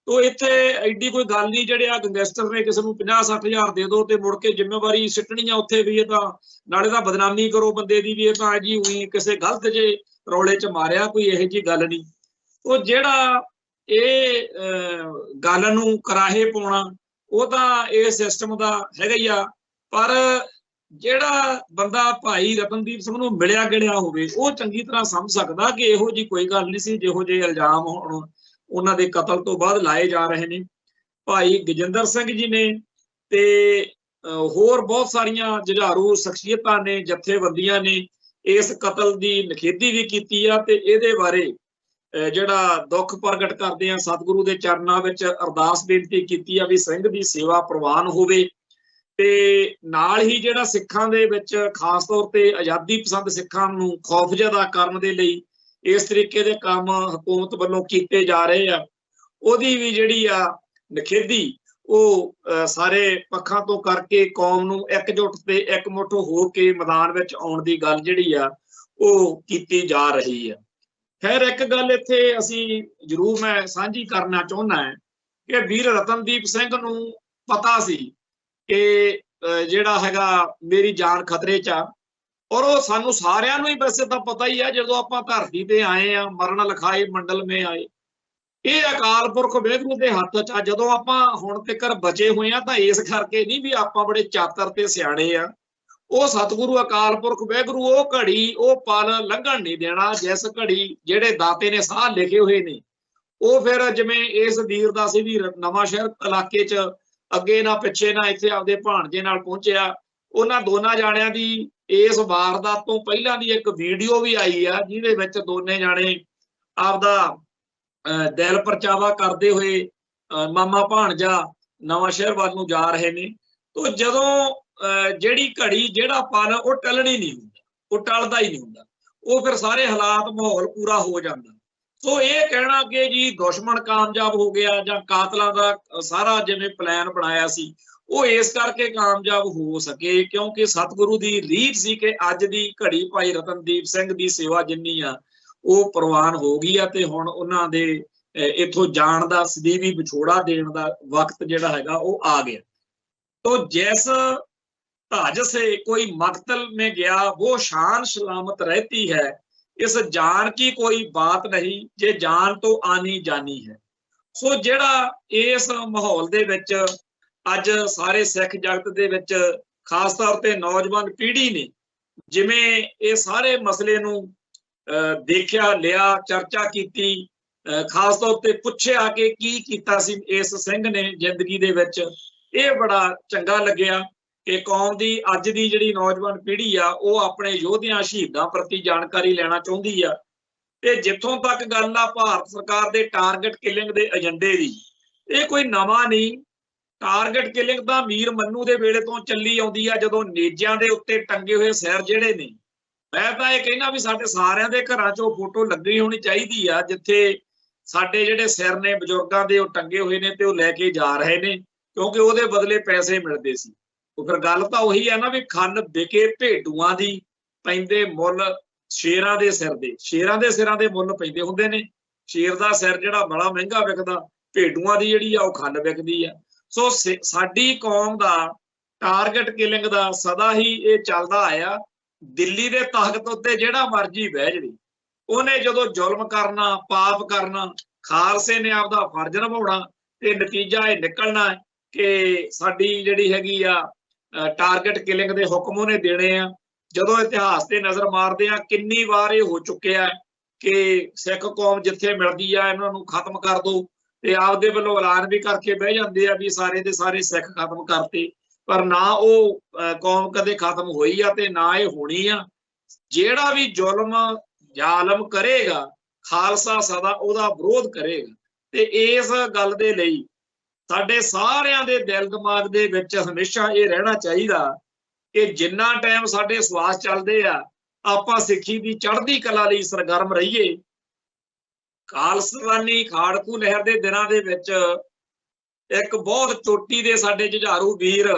ਤੋ ਇੱਥੇ ਐਡੀ ਕੋਈ ਗੱਲ ਨਹੀਂ। ਜਿਹੜੇ ਆ ਗੈਂਗਸਟਰ ਨੇ ਕਿਸੇ ਨੂੰ 50-60 ਹਜ਼ਾਰ ਦੇ ਦਿਓ ਤੇ ਮੁੜ ਕੇ ਜ਼ਿੰਮੇਵਾਰੀ ਸਿੱਟਣੀ ਆ ਉੱਥੇ ਵੀ, ਇਹ ਤਾਂ ਨਾਲੇ ਤਾਂ ਬਦਨਾਮੀ ਕਰੋ ਬੰਦੇ ਦੀ ਵੀ ਇਹ ਤਾਂ ਜੀ ਉਹੀ ਕਿਸੇ ਗਲਤ ਜੇ ਰੌਲੇ 'ਚ ਮਾਰਿਆ, ਕੋਈ ਇਹੋ ਜਿਹੀ ਗੱਲ ਨਹੀਂ। ਉਹ ਜਿਹੜਾ ਇਹ ਗੱਲ ਨੂੰ ਕਰਾਹੇ ਪਾਉਣਾ ਉਹ ਤਾਂ ਇਹ ਸਿਸਟਮ ਦਾ ਹੈਗਾ ਹੀ ਆ, ਪਰ ਜਿਹੜਾ ਬੰਦਾ ਭਾਈ ਰਤਨਦੀਪ ਸਿੰਘ ਨੂੰ ਮਿਲਿਆ ਗਿਲਿਆ ਹੋਵੇ ਉਹ ਚੰਗੀ ਤਰ੍ਹਾਂ ਸਮਝ ਸਕਦਾ ਕਿ ਇਹੋ ਜਿਹੀ ਕੋਈ ਗੱਲ ਨਹੀਂ ਸੀ ਜਿਹੋ ਜਿਹੇ ਇਲਜ਼ਾਮ ਹੁਣ ਉਹਨਾਂ ਦੇ ਕਤਲ ਤੋਂ ਬਾਅਦ ਲਾਏ ਜਾ ਰਹੇ ਨੇ। ਭਾਈ ਗਜਿੰਦਰ ਸਿੰਘ ਜੀ ਨੇ ਤੇ ਹੋਰ ਬਹੁਤ ਸਾਰੀਆਂ ਜੁਝਾਰੂ ਸ਼ਖਸੀਅਤਾਂ ਨੇ, ਜਥੇਬੰਦੀਆਂ ਨੇ ਇਸ ਕਤਲ ਦੀ ਨਿਖੇਧੀ ਵੀ ਕੀਤੀ ਆ, ਤੇ ਇਹਦੇ ਬਾਰੇ ਜਿਹੜਾ ਦੁੱਖ ਪ੍ਰਗਟ ਕਰਦੇ ਆ ਸਤਿਗੁਰੂ ਦੇ ਚਰਨਾਂ ਵਿੱਚ ਅਰਦਾਸ ਬੇਨਤੀ ਕੀਤੀ ਆ ਵੀ ਸਿੰਘ ਦੀ ਸੇਵਾ ਪ੍ਰਵਾਨ ਹੋਵੇ। ਤੇ ਨਾਲ ਹੀ ਜਿਹੜਾ ਸਿੱਖਾਂ ਦੇ ਵਿੱਚ ਖਾਸ ਤੌਰ ਤੇ ਆਜ਼ਾਦੀ ਪਸੰਦ ਸਿੱਖਾਂ ਨੂੰ ਖੌਫਜ਼ਦਾ ਕਰਨ ਦੇ ਲਈ ਇਸ ਤਰੀਕੇ ਦੇ ਕੰਮ ਹਕੂਮਤ ਵੱਲੋਂ ਕੀਤੇ ਜਾ ਰਹੇ ਆ, ਉਹਦੀ ਵੀ ਜਿਹੜੀ ਆ ਨਿਖੇਧੀ ਉਹ ਸਾਰੇ ਪੱਖਾਂ ਤੋਂ ਕਰਕੇ ਕੌਮ ਨੂੰ ਇਕਜੁੱਟ ਤੇ ਇਕਮੁੱਠ ਹੋ ਕੇ ਮੈਦਾਨ ਵਿੱਚ ਆਉਣ ਦੀ ਗੱਲ ਜਿਹੜੀ ਆ ਉਹ ਕੀਤੀ ਜਾ ਰਹੀ ਆ। ਖੈਰ ਇੱਕ ਗੱਲ ਇੱਥੇ ਅਸੀਂ ਜ਼ਰੂਰ ਮੈਂ ਸਾਂਝੀ ਕਰਨਾ ਚਾਹੁੰਦਾ ਹਾਂ ਕਿ ਵੀਰ ਰਤਨਦੀਪ ਸਿੰਘ ਨੂੰ ਪਤਾ ਸੀ ਕਿ ਜਿਹੜਾ ਹੈਗਾ ਮੇਰੀ ਜਾਨ ਖਤਰੇ 'ਚ ਆ, ਔਰ ਉਹ ਸਾਨੂੰ ਸਾਰਿਆਂ ਨੂੰ ਹੀ ਵੈਸੇ ਤਾਂ ਪਤਾ ਹੀ ਆ, ਜਦੋਂ ਆਪਾਂ ਧਰਤੀ ਤੇ ਆਏ ਆ ਮਰਨ ਲਿਖਾਏ ਮੰਡਲ ਮੇ ਆਏ, ਇਹ ਅਕਾਲ ਪੁਰਖ ਵਾਹਿਗੁਰੂ ਦੇ ਹੱਥ 'ਚ ਆ। ਜਦੋਂ ਆਪਾਂ ਹੁਣ ਤੱਕ ਬਚੇ ਹੋਏ ਆ ਤਾਂ ਇਸ ਕਰਕੇ ਨਹੀਂ ਵੀ ਆਪਾਂ ਬੜੇ ਚਾਤਰ ਤੇ ਸਿਆਣੇ ਆ, ਉਹ ਸਤਿਗੁਰੂ ਅਕਾਲ ਪੁਰਖ ਵਾਹਿਗੁਰੂ ਉਹ ਘੜੀ ਉਹ ਪਲ ਲੰਘਣ ਨਹੀਂ ਦੇਣਾ ਜਿਸ ਘੜੀ ਜਿਹੜੇ ਦਾਤੇ ਨੇ ਸਾਹ ਲਿਖੇ ਹੋਏ ਨੇ। ਉਹ ਫਿਰ ਜਿਵੇਂ ਇਸ ਵੀਰ ਦਾ ਸੀ ਵੀ ਨਵਾਂ ਸ਼ਹਿਰ ਇਲਾਕੇ 'ਚ ਅੱਗੇ ਨਾ ਪਿੱਛੇ ਨਾ ਇੱਥੇ ਆਪਦੇ ਭਾਣਜੇ ਨਾਲ ਪਹੁੰਚਿਆ, ਉਹਨਾਂ ਦੋਨਾਂ ਜਾਣਿਆਂ ਦੀ ਇਸ ਵਾਰਦਾਤ ਤੋਂ ਪਹਿਲਾਂ ਦੀ ਇੱਕ ਵੀਡੀਓ ਵੀ ਆਈ ਆ ਜਿਹਦੇ ਵਿੱਚ ਦੋਨੇ ਜਾਣੇ ਆਪਦਾ ਦਿਲ ਪਰਚਾਵਾ ਕਰਦੇ ਹੋਏ ਮਾਮਾ ਭਾਣਜਾ ਨਵਾਂ ਸ਼ਹਿਰ ਵੱਲ ਨੂੰ ਜਾ ਰਹੇ ਨੇ। ਤੋ ਜਦੋਂ ਜਿਹੜੀ ਘੜੀ ਜਿਹੜਾ ਪਲ ਉਹ ਟਲਣੀ ਨਹੀਂ ਹੁੰਦਾ, ਉਹ ਟਲਦਾ ਹੀ ਨਹੀਂ ਹੁੰਦਾ, ਉਹ ਫਿਰ ਸਾਰੇ ਹਾਲਾਤ ਮਾਹੌਲ ਪੂਰਾ ਹੋ ਜਾਂਦਾ। ਸੋ ਇਹ ਕਹਿਣਾ ਕਿ ਜੀ ਦੁਸ਼ਮਣ ਕਾਮਯਾਬ ਹੋ ਗਿਆ ਜਾਂ ਕਾਤਲਾਂ ਦਾ ਸਾਰਾ ਜਿਵੇਂ ਪਲਾਨ ਬਣਾਇਆ ਸੀ ਉਹ ਇਸ ਕਰਕੇ ਕਾਮਯਾਬ ਹੋ ਸਕੇ ਕਿਉਂਕਿ ਸਤਿਗੁਰੂ ਦੀ ਰੀਝ ਸੀ ਕਿ ਅੱਜ ਦੀ ਘੜੀ ਭਾਈ ਰਤਨਦੀਪ ਸਿੰਘ ਦੀ ਸੇਵਾ ਜਿੰਨੀ ਆ ਉਹ ਪ੍ਰਵਾਨ ਹੋ ਗਈ ਆ ਤੇ ਹੁਣ ਉਹਨਾਂ ਦੇ इथों जाण दा सਦੀवी विछोड़ा देण दा वक्त जिहड़ा हैगा वो आ गया। तो जिस ताज से कोई मकतल में गया वो शान सलामत रहती है, इस जान की कोई बात नहीं जे जान तो आनी जानी है। सो जिहड़ा इस माहौल दे विच अज सारे सिख जगत दे विच खास तौर ते नौजवान पीढ़ी ने जिवें ये सारे मसले नूं देखिया लिया, चर्चा कीती, खास तौर ते पुछया कि की कीता सी इस सिंह ने जिंदगी दे विच, ये बड़ा चंगा लग्या कि कौम दी अज दी जिहड़ी नौजवान पीढ़ी आ वो अपने योधियां शहीदां प्रति जानकारी लेना चाहुंदी आ। ते जिथों तक गल आ भारत सरकार दे टारगेट किलिंग दे एजेंडे दी, ये कोई नवां नहीं। टारगेट किलिंग तां मीर मन्नू दे वेले तो चली आउंदी आ, जदों नेजियां दे उत्ते टंगे हुए सिर जिहड़े ने, मैं तां ये कहना भी साडे सारियां दे घरां 'चों फोटो लगी होनी चाहिदी आ, जिथे साडे जिहड़े सिर ने बजुर्गां दे ओह टंगे हुए ने ते ओह लैके जा रहे ने, क्योंकि ਉਹਦੇ बदले पैसे मिलते सी। तो फिर गल तां ਉਹੀ है ना भी खन विके भेडूआं दी पैंदे मुੱਲ शेरां दे सिर दे, शेरां दे सिरां दे मुੱਲ पैंदे हुंदे ने। शेर दा सिर जिहड़ा बड़ा महंगा विकदा, भेडूआं दी जिहड़ी आ ओह खन विकदी आ। सो साडी कौम दा टारगेट किलिंग दा सदा ही ये चलदा आया। दिल्ली दे तख्त उत्ते जिहड़ा मर्जी बह जावे, ਉਹਨੇ ਜਦੋਂ ਜ਼ੁਲਮ करना, पाप करना, खालसे ने आपदा फर्ज निभाउणा ते नतीजा ये निकलना कि साडी जिहड़ी हैगी आ टारगेट किलिंग दे हुक्म ਉਹਨੇ देने आ। ਜਦੋਂ इतिहास ते नज़र मारदे आ किन्नी वार ये हो चुकिया कि सिख कौम जिथे मिलदी आ इन्हां नूं खत्म कर दो, ते आपदे वल्लों ऐलान भी करके बह जांदे आ भी सारे दे सारे सिख खत्म करते, पर ना ਉਹ कौम कदे खत्म होई आ ते ना ये होनी आ। ਜਿਹੜਾ भी जुल्म जालम करेगा खालसा सदा ਉਹਦਾ ਵਿਰੋਧ करेगा। ਤੇ ਇਸ ਗੱਲ ਦੇ ਲਈ ਸਾਡੇ ਸਾਰਿਆਂ ਦੇ ਦਿਲ ਦਿਮਾਗ ਦੇ ਵਿੱਚ ਹਮੇਸ਼ਾ ਇਹ ਰਹਿਣਾ ਚਾਹੀਦਾ ਕਿ ਜਿੰਨਾ ਟਾਈਮ ਸਾਡੇ ਸਵਾਸ ਚੱਲਦੇ ਆ ਆਪਾਂ ਸਿੱਖੀ ਦੀ ਚੜ੍ਹਦੀ ਕਲਾ ਲਈ ਸਰਗਰਮ ਰਹੀਏ। ਖਾਲਸਾਨੀ ਖਾੜਕੂ ਲਹਿਰ ਦੇ ਦਿਨਾਂ ਦੇ ਵਿੱਚ ਇੱਕ ਬਹੁਤ ਚੋਟੀ ਦੇ ਸਾਡੇ ਜੁਝਾਰੂ ਵੀਰ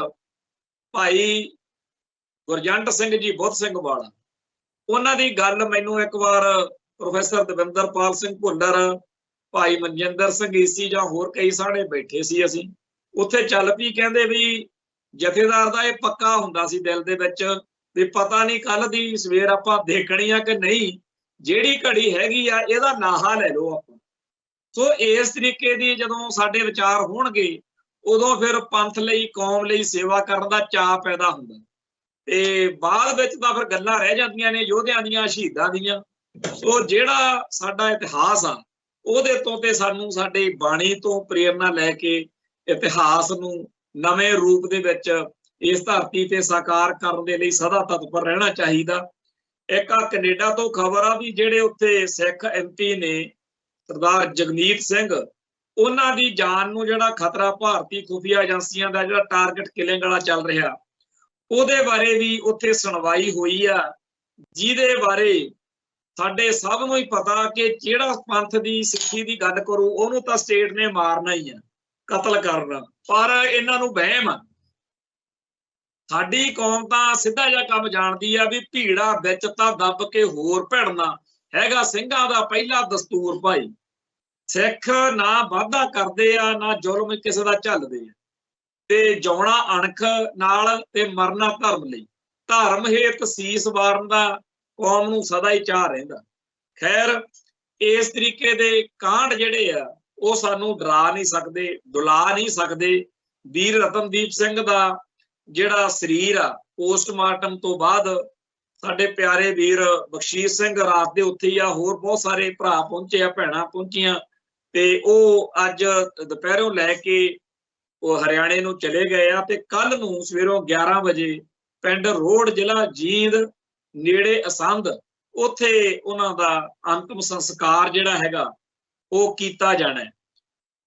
ਭਾਈ ਗੁਰਜੰਟ ਸਿੰਘ ਜੀ ਬੁੱਧ ਸਿੰਘ ਵਾਲਾ, ਉਹਨਾਂ ਦੀ ਗੱਲ ਮੈਨੂੰ ਇੱਕ ਵਾਰ ਪ੍ਰੋਫੈਸਰ ਦਵਿੰਦਰਪਾਲ ਸਿੰਘ ਭੁੱਲਰ, ਭਾਈ ਮਨਜਿੰਦਰ ਸਿੰਘ ਈਸੀ ਜਾਂ ਹੋਰ ਕਈ ਸਾਣੇ ਬੈਠੇ ਸੀ, ਅਸੀਂ ਉੱਥੇ ਚੱਲ ਪਈ। ਕਹਿੰਦੇ ਵੀ ਜਥੇਦਾਰ ਦਾ ਇਹ ਪੱਕਾ ਹੁੰਦਾ ਸੀ ਦਿਲ ਦੇ ਵਿੱਚ ਵੀ ਪਤਾ ਨਹੀਂ ਕੱਲ ਦੀ ਸਵੇਰ ਆਪਾਂ ਦੇਖਣੀ ਆ ਕਿ ਨਹੀਂ, ਜਿਹੜੀ ਘੜੀ ਹੈਗੀ ਆ ਇਹਦਾ ਨਾਹਾ ਲੈ ਲਓ ਆਪਾਂ। ਸੋ ਇਸ ਤਰੀਕੇ ਦੀ ਜਦੋਂ ਸਾਡੇ ਵਿਚਾਰ ਹੋਣਗੇ ਉਦੋਂ ਫਿਰ ਪੰਥ ਲਈ, ਕੌਮ ਲਈ ਸੇਵਾ ਕਰਨ ਦਾ ਚਾਅ ਪੈਦਾ ਹੁੰਦਾ। ਤੇ ਬਾਅਦ ਵਿੱਚ ਤਾਂ ਫਿਰ ਗੱਲਾਂ ਰਹਿ ਜਾਂਦੀਆਂ ਨੇ ਯੋਧਿਆਂ ਦੀਆਂ, ਸ਼ਹੀਦਾਂ ਦੀਆਂ। ਸੋ ਜਿਹੜਾ ਸਾਡਾ ਇਤਿਹਾਸ ਆ ਉਹਦੇ ਤੋਂ ਤੇ ਸਾਨੂੰ ਸਾਡੀ ਬਾਣੀ ਤੋਂ ਪ੍ਰੇਰਨਾ ਲੈ ਕੇ ਇਤਿਹਾਸ ਨੂੰ ਨਵੇਂ ਰੂਪ ਦੇ ਵਿੱਚ ਇਸ ਧਰਤੀ ਤੇ ਸਾਕਾਰ ਕਰਨ ਦੇ ਲਈ ਸਦਾ ਤਤਪਰ ਰਹਿਣਾ ਚਾਹੀਦਾ। ਇੱਕ ਆ ਕੈਨੇਡਾ ਤੋਂ ਖਬਰ ਆ ਵੀ ਜਿਹੜੇ ਉੱਥੇ ਸਿੱਖ MP ਨੇ ਸਰਦਾਰ ਜਗਮੀਤ ਸਿੰਘ, ਉਹਨਾਂ ਦੀ ਜਾਨ ਨੂੰ ਜਿਹੜਾ ਖਤਰਾ ਭਾਰਤੀ ਖੁਫੀਆ ਏਜੰਸੀਆਂ ਦਾ ਜਿਹੜਾ ਟਾਰਗੇਟ ਕਿਲਿੰਗ ਵਾਲਾ ਚੱਲ ਰਿਹਾ ਉਹਦੇ ਬਾਰੇ ਵੀ ਉੱਥੇ ਸੁਣਵਾਈ ਹੋਈ ਆ, ਜਿਹਦੇ ਬਾਰੇ ਸਾਡੇ ਸਭ ਨੂੰ ਹੀ ਪਤਾ ਕਿ ਜਿਹੜਾ ਪੰਥ ਦੀ ਸਿੱਖੀ ਦੀ ਗੱਲ ਕਰੂ ਉਹਨੂੰ ਤਾਂ ਸਟੇਟ ਨੇ ਮਾਰਨਾ ਹੀ ਆ, ਕਤਲ ਕਰਨਾ। ਪਰ ਇਹਨਾਂ ਨੂੰ ਵਹਿਮ ਆ। ਸਾਡੀ ਕੌਮ ਤਾਂ ਸਿੱਧਾ ਜਿਹਾ ਕੰਮ ਜਾਣਦੀ ਆ ਵੀ ਭੀੜਾ ਵਿੱਚ ਤਾਂ ਦੱਬ ਕੇ ਹੋਰ ਭਿੜਨਾ ਹੈਗਾ ਸਿੰਘਾਂ ਦਾ ਪਹਿਲਾ ਦਸਤੂਰ। ਭਾਈ ਸਿੱਖ ਨਾ ਵਾਧਾ ਕਰਦੇ ਆ ਨਾ ਜ਼ੁਲਮ ਕਿਸੇ ਦਾ ਝੱਲਦੇ ਆ, ਤੇ ਜਿਉਣਾ ਅਣਖ ਨਾਲ ਤੇ ਮਰਨਾ ਧਰਮ ਲਈ। ਧਰਮ ਹੇਤ ਸੀਸ ਵਾਰਨ ਦਾ ਕੌਮ ਨੂੰ ਸਦਾ ਹੀ ਚਾਹ ਰਹਿੰਦਾ। ਖੈਰ ਇਸ ਤਰੀਕੇ ਦੇ ਕਾਂਡ ਜਿਹੜੇ ਆ ਉਹ ਸਾਨੂੰ ਡਰਾ ਨਹੀਂ ਸਕਦੇ, ਡੁਲਾ ਨਹੀਂ ਸਕਦੇ। ਵੀਰ ਰਤਨਦੀਪ ਸਿੰਘ ਦਾ ਜਿਹੜਾ ਸਰੀਰ ਆ ਪੋਸਟਮਾਰਟਮ ਤੋਂ ਬਾਅਦ ਸਾਡੇ ਪਿਆਰੇ ਵੀਰ ਬਖਸ਼ੀਸ਼ ਸਿੰਘ ਰਾਤ ਦੇ ਉੱਥੇ ਹੀ ਆ, ਹੋਰ ਬਹੁਤ ਸਾਰੇ ਭਰਾ ਪਹੁੰਚੇ ਆ, ਭੈਣਾਂ ਪਹੁੰਚੀਆਂ, ਤੇ ਉਹ ਅੱਜ ਦੁਪਹਿਰੋਂ ਲੈ ਕੇ ਉਹ ਹਰਿਆਣੇ ਨੂੰ ਚਲੇ ਗਏ ਆ। ਤੇ ਕੱਲ ਨੂੰ ਸਵੇਰੋਂ 11 ਵਜੇ ਪਿੰਡ ਰੋਡ ਜ਼ਿਲ੍ਹਾ ਜੀਂਦ ਨੇੜੇ ਅਸੰਧ ਉੱਥੇ ਉਹਨਾਂ ਦਾ ਅੰਤਮ ਸੰਸਕਾਰ ਜਿਹੜਾ ਹੈਗਾ ਉਹ ਕੀਤਾ ਜਾਣਾ।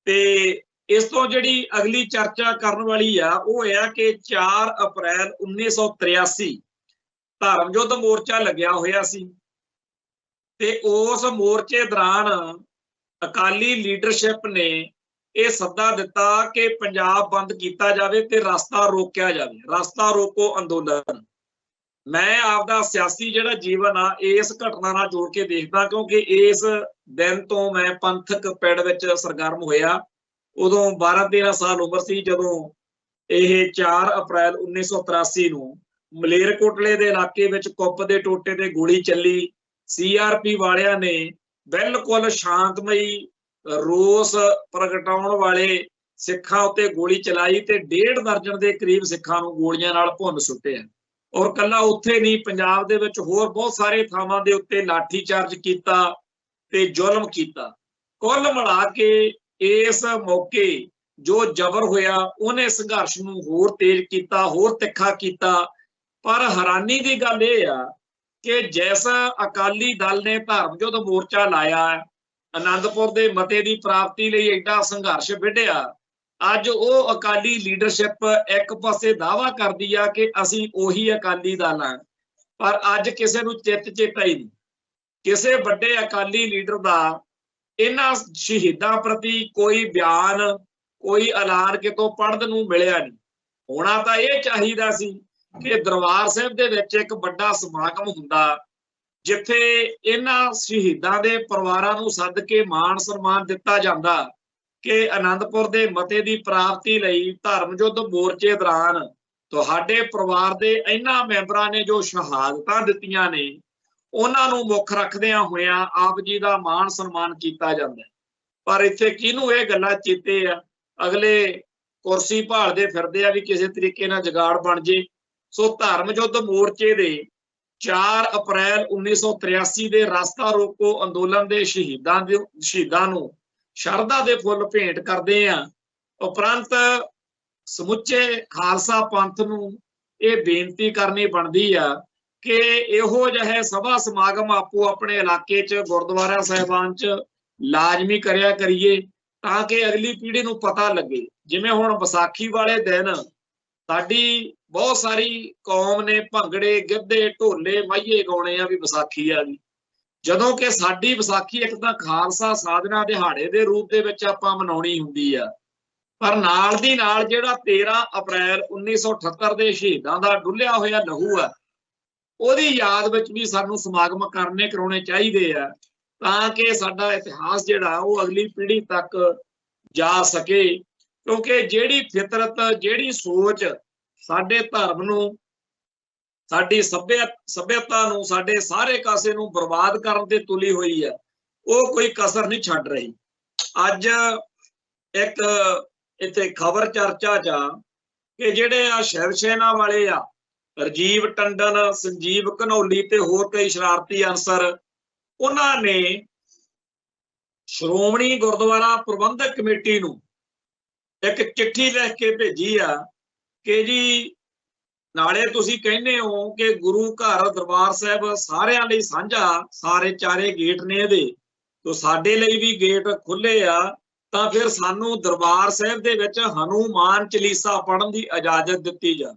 ਤੇ ਇਸ ਤੋਂ ਜਿਹੜੀ ਅਗਲੀ ਚਰਚਾ ਕਰਨ ਵਾਲੀ ਆ ਉਹ ਇਹ ਆ ਕਿ 4 ਅਪ੍ਰੈਲ 1983 ਧਰਮ ਯੁੱਧ ਮੋਰਚਾ ਲੱਗਿਆ ਹੋਇਆ ਸੀ, ਤੇ ਉਸ ਮੋਰਚੇ ਦੌਰਾਨ ਅਕਾਲੀ ਲੀਡਰਸ਼ਿਪ ਨੇ ਇਹ ਸੱਦਾ ਦਿੱਤਾ ਕਿ ਪੰਜਾਬ ਬੰਦ ਕੀਤਾ ਜਾਵੇ ਤੇ ਰਸਤਾ ਰੋਕਿਆ ਜਾਵੇ, ਰਸਤਾ ਰੋਕੋ ਅੰਦੋਲਨ। मैं आपदा सियासी जिहड़ा जीवन आ इस घटना नाल जोड़ के देखदा, क्योंकि इस दिन तो मैं पंथक पिड़ विच सरगर्म होया। उदों 12-13 साल उम्र सी जदों ਇਹ 4 ਅਪ੍ਰੈਲ 1983 ਨੂੰ ਮਲੇਰਕੋਟਲੇ ਦੇ ਇਲਾਕੇ ਵਿੱਚ ਕੁੱਪ ਦੇ ਟੋਟੇ ਤੇ ਗੋਲੀ ਚੱਲੀ। ਸੀਆਰਪੀ ਵਾਲਿਆਂ ਨੇ ਬਿਲਕੁਲ ਸ਼ਾਂਤਮਈ ਰੋਸ ਪ੍ਰਗਟਾਉਣ ਵਾਲੇ ਸਿੱਖਾਂ ਉੱਤੇ ਗੋਲੀ ਚਲਾਈ ਤੇ 1.5 ਦਰਜਨ ਦੇ ਕਰੀਬ ਸਿੱਖਾਂ ਨੂੰ ਗੋਲੀਆਂ ਨਾਲ ਭੁੰਨ ਸੁੱਟਿਆ। ਔਰ ਕੱਲਾ ਉੱਥੇ ਨਹੀਂ, ਪੰਜਾਬ ਦੇ ਵਿੱਚ ਹੋਰ ਬਹੁਤ ਸਾਰੇ ਥਾਵਾਂ ਦੇ ਉੱਤੇ ਲਾਠੀ ਚਾਰਜ ਕੀਤਾ ਤੇ ਜ਼ੁਲਮ ਕੀਤਾ। ਕੁੱਲ ਮਿਲਾ ਕੇ ਇਸ ਮੌਕੇ जो जबर होया उन्हें संघर्ष नूं होर तेज किया, होर तिखा किया। पर हैरानी की गल यह आ कि जैसा अकाली दल ने धर्म युद्ध मोर्चा लाया, आनंदपुर के मते की प्राप्ति लई एडा संघर्ष विढ़िया, अज वो अकाली लीडरशिप एक पासे दावा करदी आ कि असीं ओही अकाली दल हां, पर अज किसी नूं चित चेता ही नहीं, किसी वड्डे अकाली लीडर का इन्हां शहीदां प्रति कोई बयान, कोई ऐलान कितों पढ़न नूं मिलिया नहीं। होना तां इह चाहीदा सी कि दरबार साहिब दे विच एक वड्डा समागम हुंदा जिथे इन्हां शहीदां दे परिवारां नूं सद के मान सन्मान दिता जांदा कि आनंदपुर दे मते दी प्राप्ति लई धर्म युद्ध मोर्चे दौरान तुहाडे परिवार दे इन्हां मैंबरां ने जो शहादतां दित्तियां ने उन्हां नूं मुख रखदिआं होइआं आप जी दा मान सन्मान कीता जांदा। पर इत्थे किहनूं इह गल्लां चेते आ, अगले कुर्सी भालदे फिरदे आ भी किसी तरीके नाल जुगाड़ बन जे। सो धर्म युद्ध मोर्चे दे 4 अप्रैल 1983 दे रास्ता रोको अंदोलन दे शहीदां नूं शरधा दे फुੱਲ भेंट करदे आ। उपरंत समुचे खालसा पंथ नूं इह बेनती करनी बनदी आ कि इहो जिहे सभा समागम आपो अपने इलाके च गुरुद्वारा साहिबान च लाजमी करिया करिए ਤਾਂ ਕਿ अगली पीढ़ी ਨੂੰ पता लगे। जिवें हुण विसाखी वाले दिन साडी बहुत सारी कौम ने भंगड़े गिद्धे ढोले माहिए गाउणे आ भी विसाखी आ गई, जदों कि साडी विसाखी एक तां खालसा साधना दिहाड़े दे रूप दे विच आपां मनाउणी हुंदी आ। पर नाल दी नाल जिहड़ा 13 अप्रैल 1978 दे शहीदां दा डुੱਲਿਆ होया लहू आ ਉਹਦੀ याद विच भी सानूं समागम करने कराउणे चाहीदे आ तां कि साडा इतिहास जिहड़ा ਉਹ अगली पीढ़ी तक जा सके। क्योंकि जिहड़ी फितरत, जिहड़ी सोच साडे धर्म नूं, साडी सभ्यता नूं, साडे सारे कासे नूं बर्बाद करन ते तुली होई है, ਉਹ कोई कसर नहीं छड्ड रही। अज एक इत्थे खबर चर्चा च कि जिहड़े आ शिव सेना वाले आ, राजीव टंडन, संजीव घनौली ते होर कई शरारती अंसर, उन्हां ने श्रोमणी गुरुद्वारा प्रबंधक कमेटी नूं एक चिट्ठी लिख के भेजी आ कि जी नाले तुसीं कहने हो कि गुरु घर दरबार साहिब सारिआं लई साझा, सारे चारे गेट ने इहदे, तो साडे लई भी गेट खुले आ, तां फिर सानूं दरबार साहिब दे विच हनुमान चालीसा पढ़न दी इजाजत दित्ती जाए।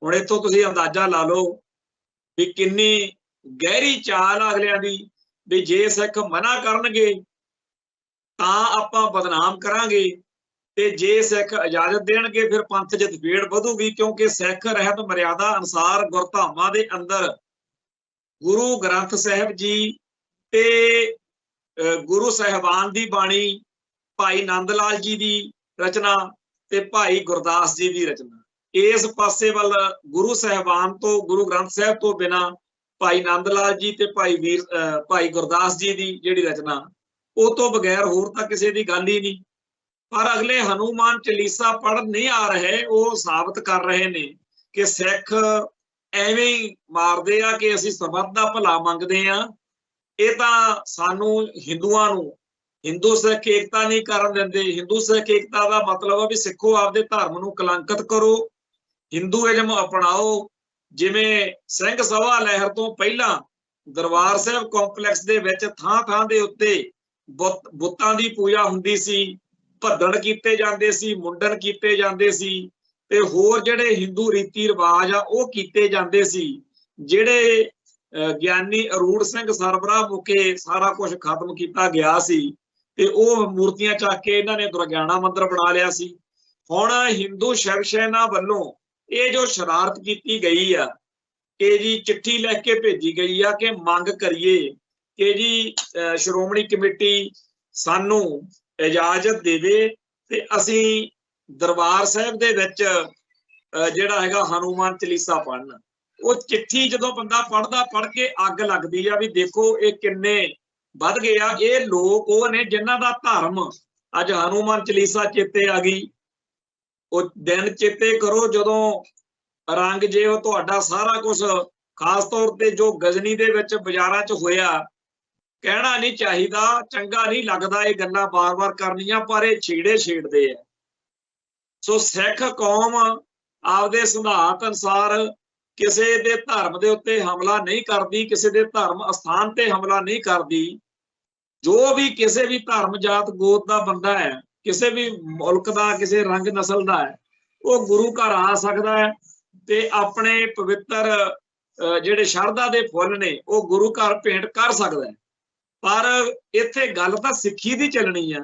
हुण इत्थों तुसीं अंदाजा ला लो भी किन्नी गहरी चाल अगलियां दी भी जे सिख मना करनगे तां आपां बदनाम करांगे ते जे सिख इजाजत देणगे फिर पंथ च दफेड़ वधूगी। क्योंकि सिख रहत मर्यादा अनुसार गुरधामां दे अंदर गुरु ग्रंथ साहिब जी ते गुरु साहिबान दी बाणी, भाई नंद लाल जी दी रचना ते भाई गुरदास जी दी रचना, इस पासे वाल गुरु साहिबान तो, गुरु ग्रंथ साहिब तो बिना भाई नंद लाल जी ते भाई गुरदास जी दी जिहड़ी रचना ਉਹ ਤੋਂ बगैर होर तां किसी दी गल ही नहीं। पर अगले हनुमान चालीसा पढ़ नहीं आ रहे, वो साबित कर रहे ने कि सिख एवें ही मारदे आ कि असीं सबद दा भला मंगदे आ। ਇਹ ਤਾਂ ਸਾਨੂੰ ਹਿੰਦੂਆਂ ਨੂੰ हिंदू सिख एकता नहीं करन दिंदे। हिंदू सिख एकता का मतलब है भी सिखो आपदे धर्म नूं कलंकित करो, हिंदूइज्म अपनाओ। जिवें सिंह सभा लहर तो पहला दरबार साहिब कॉम्पलैक्स दे विच थां-थां दे उत्ते बुत्तां दी पूजा हुंदी सी, भद्दण कीते जांदे सी, मुंडन कीते जांदे सी ते होर जिहड़े हिंदू रीति रिवाज आ ओह कीते जांदे सी। जिहड़े ਗਿਆਨੀ ਅਰੂੜ ਸਿੰਘ ਸਰਬਰਾਹ ਮੁਕੇ ਸਾਰਾ ਕੁਝ ਖਤਮ ਕੀਤਾ ਗਿਆ ਸੀ ਤੇ ਉਹ ਮੂਰਤੀਆਂ ਚੱਕ ਕੇ ਇਹਨਾਂ ਨੇ ਦੁਰਗਿਆਣਾ ਮੰਦਿਰ ਬਣਾ ਲਿਆ ਸੀ। ਹੁਣ ਹਿੰਦੂ ਸ਼ਿਵ ਸੈਨਾ ਵੱਲੋਂ ਇਹ ਜੋ ਸ਼ਰਾਰਤ ਕੀਤੀ ਗਈ ਆ कि जी चिट्ठी लिख के भेजी गई आ कि मंग करिए कि जी श्रोमणी कमेटी सानू इजाजत देवे ते असी दरबार साहब दे विच जिहड़ा हैगा हनुमान चालीसा पढ़न। वो चिट्ठी जदों बंदा पढ़दा पढ़ के अग लगदी आ भी देखो ये किन्ने वध गए आ। ये लोग वो ने जिन्हां दा धर्म अज हनुमान चालीसा चेते आ गई। वो दिन चेते करो जदों रंग जे तुहाडा सारा कुछ खास तौर ते जो गजनी दे विच बाजारां च होया कहना नहीं चाहिदा, चंगा नहीं लगदा ये गल्लां बार बार करनियां, पर ये छेड़दे आ। सो सिख कौम आपदे सिद्धांत अनुसार किसी दे धर्म दे उत्ते हमला नहीं करती, किसी दे धर्म अस्थान ते हमला नहीं करती। जो भी किसी भी धर्म जात गोत का बंदा है, किसी भी मुल्क का किसी रंग नस्ल का है, वो गुरु घर आ सकता है ते अपने पवित्र जिहड़े शरधा दे फुੱਲ ने वो गुरु घर भेंट कर सकता है। पर इत्थे गल तां सिੱਖੀ दी चलनी है।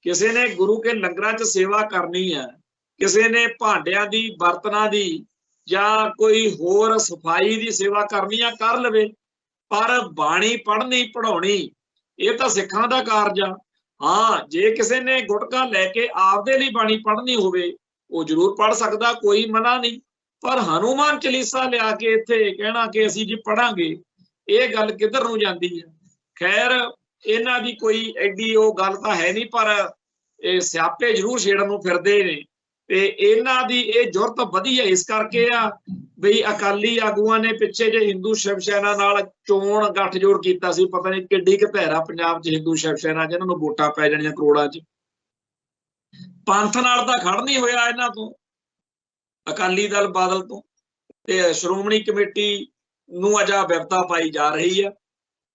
किसी ने गुरु के लंगरां च सेवा करनी है, किसी ने भांडियां दी बर्तनां दी जां कोई होर सफाई दी सेवा करनी है कर लवे, पर बाणी पढ़नी पढ़ाउणी ये तां सिखां दा कारज आ। हाँ जे किसी ने गुटका लैके आपदे लई बाणी पढ़नी होवे वो जरूर पढ़ सकदा, कोई मना नहीं। पर हनुमान चालीसा लिया के इत्थे कहना कि असीं जी पढ़ांगे, ये गल किधर नूं जांदी है। खैर इन्हां दी कोई एडी वो गल तां है नहीं, पर ये स्यापे जरूर छेड़न नूं फिरदे ने ते इन्हां दी ये जुरत वधी है इस करके आ बई अकाली आगूआं ने पिछे जे हिंदू शिव सेना नाल चोण गठजोड़ कीता सी। पता नहीं किड्डी क धैरा पंजाब च हिंदू शिव सेना जिन्हां नूं वोटां पै जाणियां करोड़ां च। पंथ नाल तां खड़ नहीं होया इन्हां तों, अकाली दल बादल तो ते श्रोमणी कमेटी नूं अजा विपता पाई जा रही है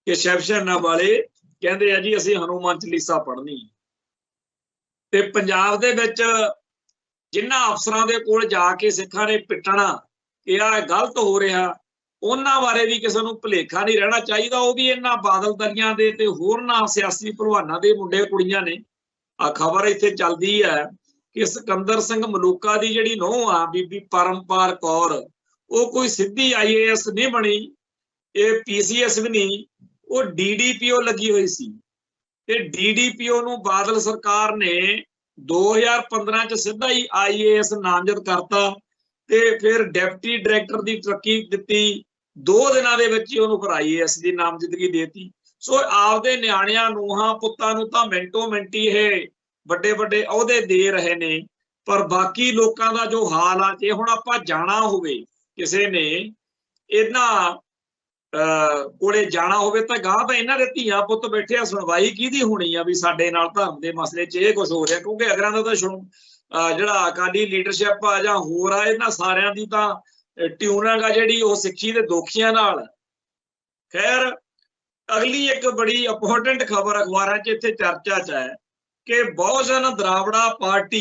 कि शिव सेना वाले कहंदे आ जी असीं हनुमान चालीसा पढ़नी। ते पंजाब दे विच जिन्हां अफसरां दे कोल जाके सिखां ने पिटना कि आ गलत हो रहा, उन्हां बारे भी किसी नूं भुलेखा नहीं रहना चाहिए। वो भी इन्हां बादल दलियां दे ते होरनां सियासी भलवानां दे मुंडे कुड़ियां ने। आ खबर इत्थे चलदी है कि सिकंदर सिंह मलूका दी जिहड़ी नूंह आ बीबी परमपाल कौर, वो कोई सीधी IAS नहीं बनी, ये PCS भी नहीं, वो DDPO लगी हुई सी। ते DDPO नूं बादल सरकार ने 2015 च सीधा ही IAS नामजद करता ते फिर डिप्टी डायरैक्टर की तरक्की दिती। 2 दिनां दे विच ही उहनूं फिर IAS की नामजदगी देती। सो आपदे निआणियां नूहां पुत्तां नूं तां मिंटो मिंटी ये ਵੱਡੇ ਵੱਡੇ ਅਹੁਦੇ दे रहे ने, पर बाकी लोगों का जो हाल आ जे हुण आपां जाना होवे किसी ने इन्हां कोले जाना होवे तां गाह तां इन्हां दे धीआं पुत्त बैठे आ, सुणवाई किहदी होणी आ भी साडे नाल धर्म दे मसले च ये कुछ हो रिहा। क्योंकि अगरां दा तां जिहड़ा अकाली लीडरशिप आ जां होर आ इन्हां सारियां दी तां ट्यूनिंग आ जिहड़ी वो सिੱਖੀ दे दोखियां नाल। खैर अगली एक बड़ी इंपोर्टेंट खबर अखबारां च इत्थे चर्चा च है कि बहुजन द्रावड़ा पार्टी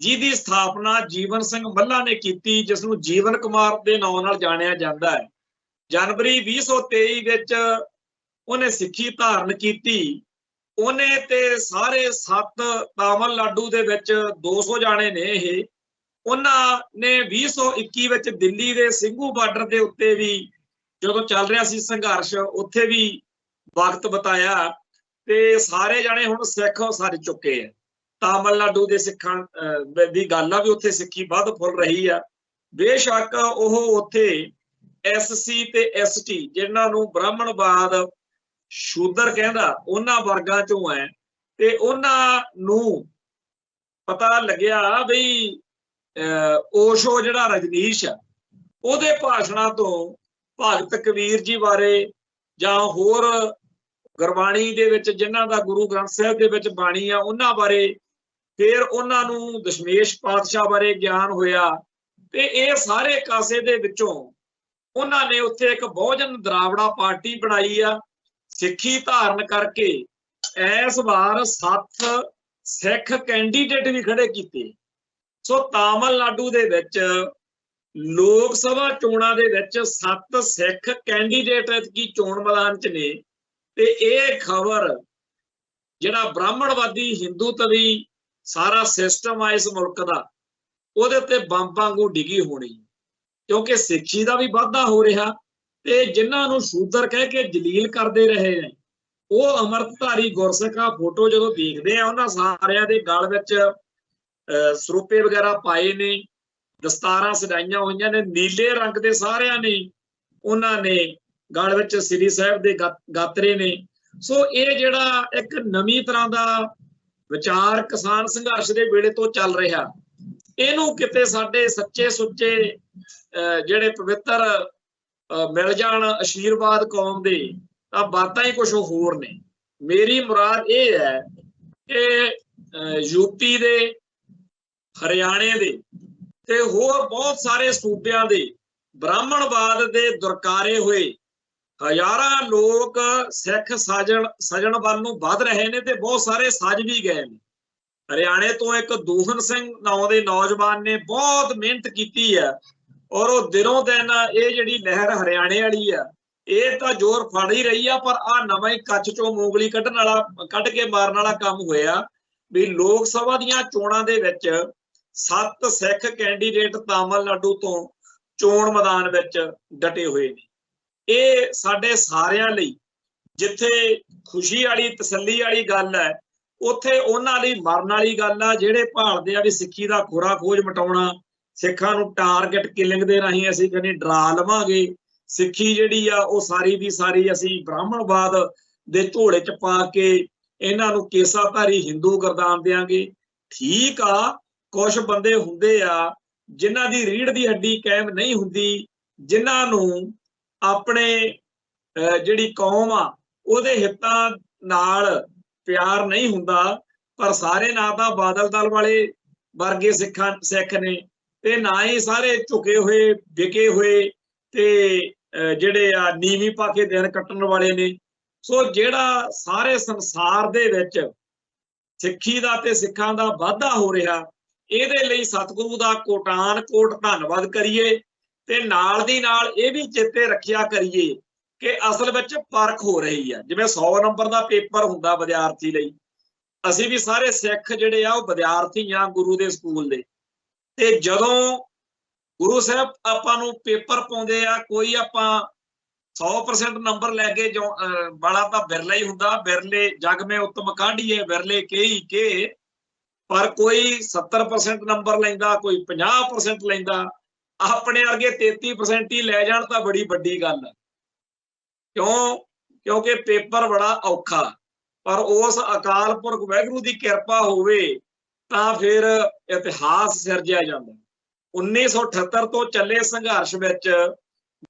जिहदी स्थापना जीवन सिंह मल्ला ने की, जिसनूं जीवन कुमार के नाम नाल जाणिया जाता है। जनवरी 2023 विच उन्हें सिੱਖੀ धारण की। उन्हें ते सारे 7 तामिलनाडु दे विच 200 जाने ने ये। उन्होंने 2021 विच दिल्ली के ਸਿੰਘੂ बार्डर के उत्ते भी जो चल रहा सी संघर्ष उत्थे भी वक्त बताया ते सारे जाने हुण सिख सज चुके हैं। तामिलनाडु के सिखां दी गल आ भी उत्थे सिੱਖੀ वध फुल रही है। बेशक वो उत्थे SC ते ST जिन्हां नूं ब्राह्मणवाद शूदर कहंदा उन्हां वर्गां चों है ते उन्हां नूं पता लग्या बई ओशो जिहड़ा रजनीश आ उहदे भाषणां तों भगत कबीर जी बारे जां होर गुरबाणी दे विच जिन्हां दा गुरु ग्रंथ साहिब दे विच बाणी आ उन्हां बारे, फिर उन्हां नूं दशमेश पातशाह बारे ज्ञान होया ते ये सारे कासे दे विचों उन्हां ने उत्थे एक बहुजन द्रावड़ा पार्टी बनाई आ। सिੱਖੀ धारण करके इस बार 7 सिख कैंडीडेट भी खड़े कीते। सो तामिलनाडु दे विच लोक सभा चोणां दे विच 7 सिख कैंडीडेट की चोण मैदान च ने ते ये खबर जिहड़ा ब्राह्मणवादी हिंदू तवी सारा सिस्टम आ इस मुल्क दा उहदे ते बंब वांगू डिगी होनी। क्योंकि सिक्खी का भी वाधा हो रहा ते जिन्हां नूं शूदर कह के जलील करते रहे हैं वो अमृतधारी गुरसिखा फोटो जो देखते हैं उन्होंने सारिया के गल विच सरूपे वगैरह पाए ने, दस्तारां सजाइया हुई ने, नीले रंग के सारिया ने उन्होंने गल विच श्री साहिब के गातरे ने। सो ये जिहड़ा एक नवीं तरह का विचार किसान संघर्ष के वेले तो चल रहा, इनू किते साडे सच्चे सुच्चे जिहड़े पवित्र मिल जाण आशीर्वाद कौम दे तां बातां ही कुछ होर ने। मेरी मुराद ये है कि यूपी दे, हरियाणे दे ते होर बहुत सारे सूबियां दे ब्राह्मणवाद दे दुरकारे हुए हजारां लोग सिख सजण वाल नूं वध रहे ने ते बहुत सारे सज भी गए ने। हरियाणे तो एक दूहन सिंह नाम के नौजवान ने बहुत मेहनत की है और वो दिनों दिन ये जिहड़ी लहर हरियाणे वाली है ये तो जोर फड़ ही रही है, पर आ नवां ही कच्छ चों मूंगली कढ के मारन वाला काम होया भी लोक सभा दीयां चोणां दे विच 7 सिख कैंडीडेट तमिलनाडु तो चोण मैदान विच डटे हुए ने। ये साडे सारियां लई जिथे खुशी वाली तसल्ली वाली गल है उत्थे उन्हां लई मरन वाली गल आ। जिहड़े भालदे आ भी सिੱਖੀ दा खोरा खोज मटाउणा, सिੱਖਾਂ नूं टारगेट किलिंग दे राहीं असीं कहने डरा लवांगे, सिੱਖੀ जिहड़ी आ ਉਹ सारी दी सारी ਅਸੀਂ ब्राह्मणवाद दे झोले च पा के इन्हां नूं केसाधारी हिंदू गरदान देंगे। ठीक आ, कुछ बंदे हुंदे आ जिन्हां दी रीढ़ दी हड्डी कायम नहीं हुंदी, जिन्हां नूं अपने जिहड़ी कौम आ ਉਹਦੇ हितां नाल प्यार नहीं हुंदा। पर सारे ना तां बादल दल वाले वर्गे सिख ने ते ना ही सारे झुके हुए विके हुए ते जिहड़े आ नीवी पा के दिन कट्टण वाले ने। सो जिहड़ा सारे संसार दे विच सिੱਖੀ दा ते सिखां दा वाधा हो रहा, ਇਹਦੇ ਲਈ सतगुरु दा कोटान कोट धन्नवाद करिए ते नाल दी नाल ये भी चेते रखिया करिए कि असल विच परख हो रही है। जिवें 100 नंबर का पेपर हुंदा विद्यार्थी लई, असीं भी सारे सिख जिहड़े आ वो विद्यार्थी आ गुरु दे स्कूल दे। ते जदों गुरु साहब आपां नूं पेपर पाउंदे आ, कोई आपां 100% नंबर लैके जो वाला तो बिरला ही हुंदा, बिरले जग में उत्तम काढ़िए बिरले के ही के। पर कोई 70% नंबर लैंदा, कोई 50% लैंदा, अपने वर्गे 33% ही लै जाण तां बड़ी वड्डी गल है। क्यों? क्योंकि पेपर बड़ा औखा, पर उस अकाल पुरख वाहिगुरू की कृपा होवे तां फिर इतिहास सिरजिया जांदा। 1978 तो चले संघर्ष विच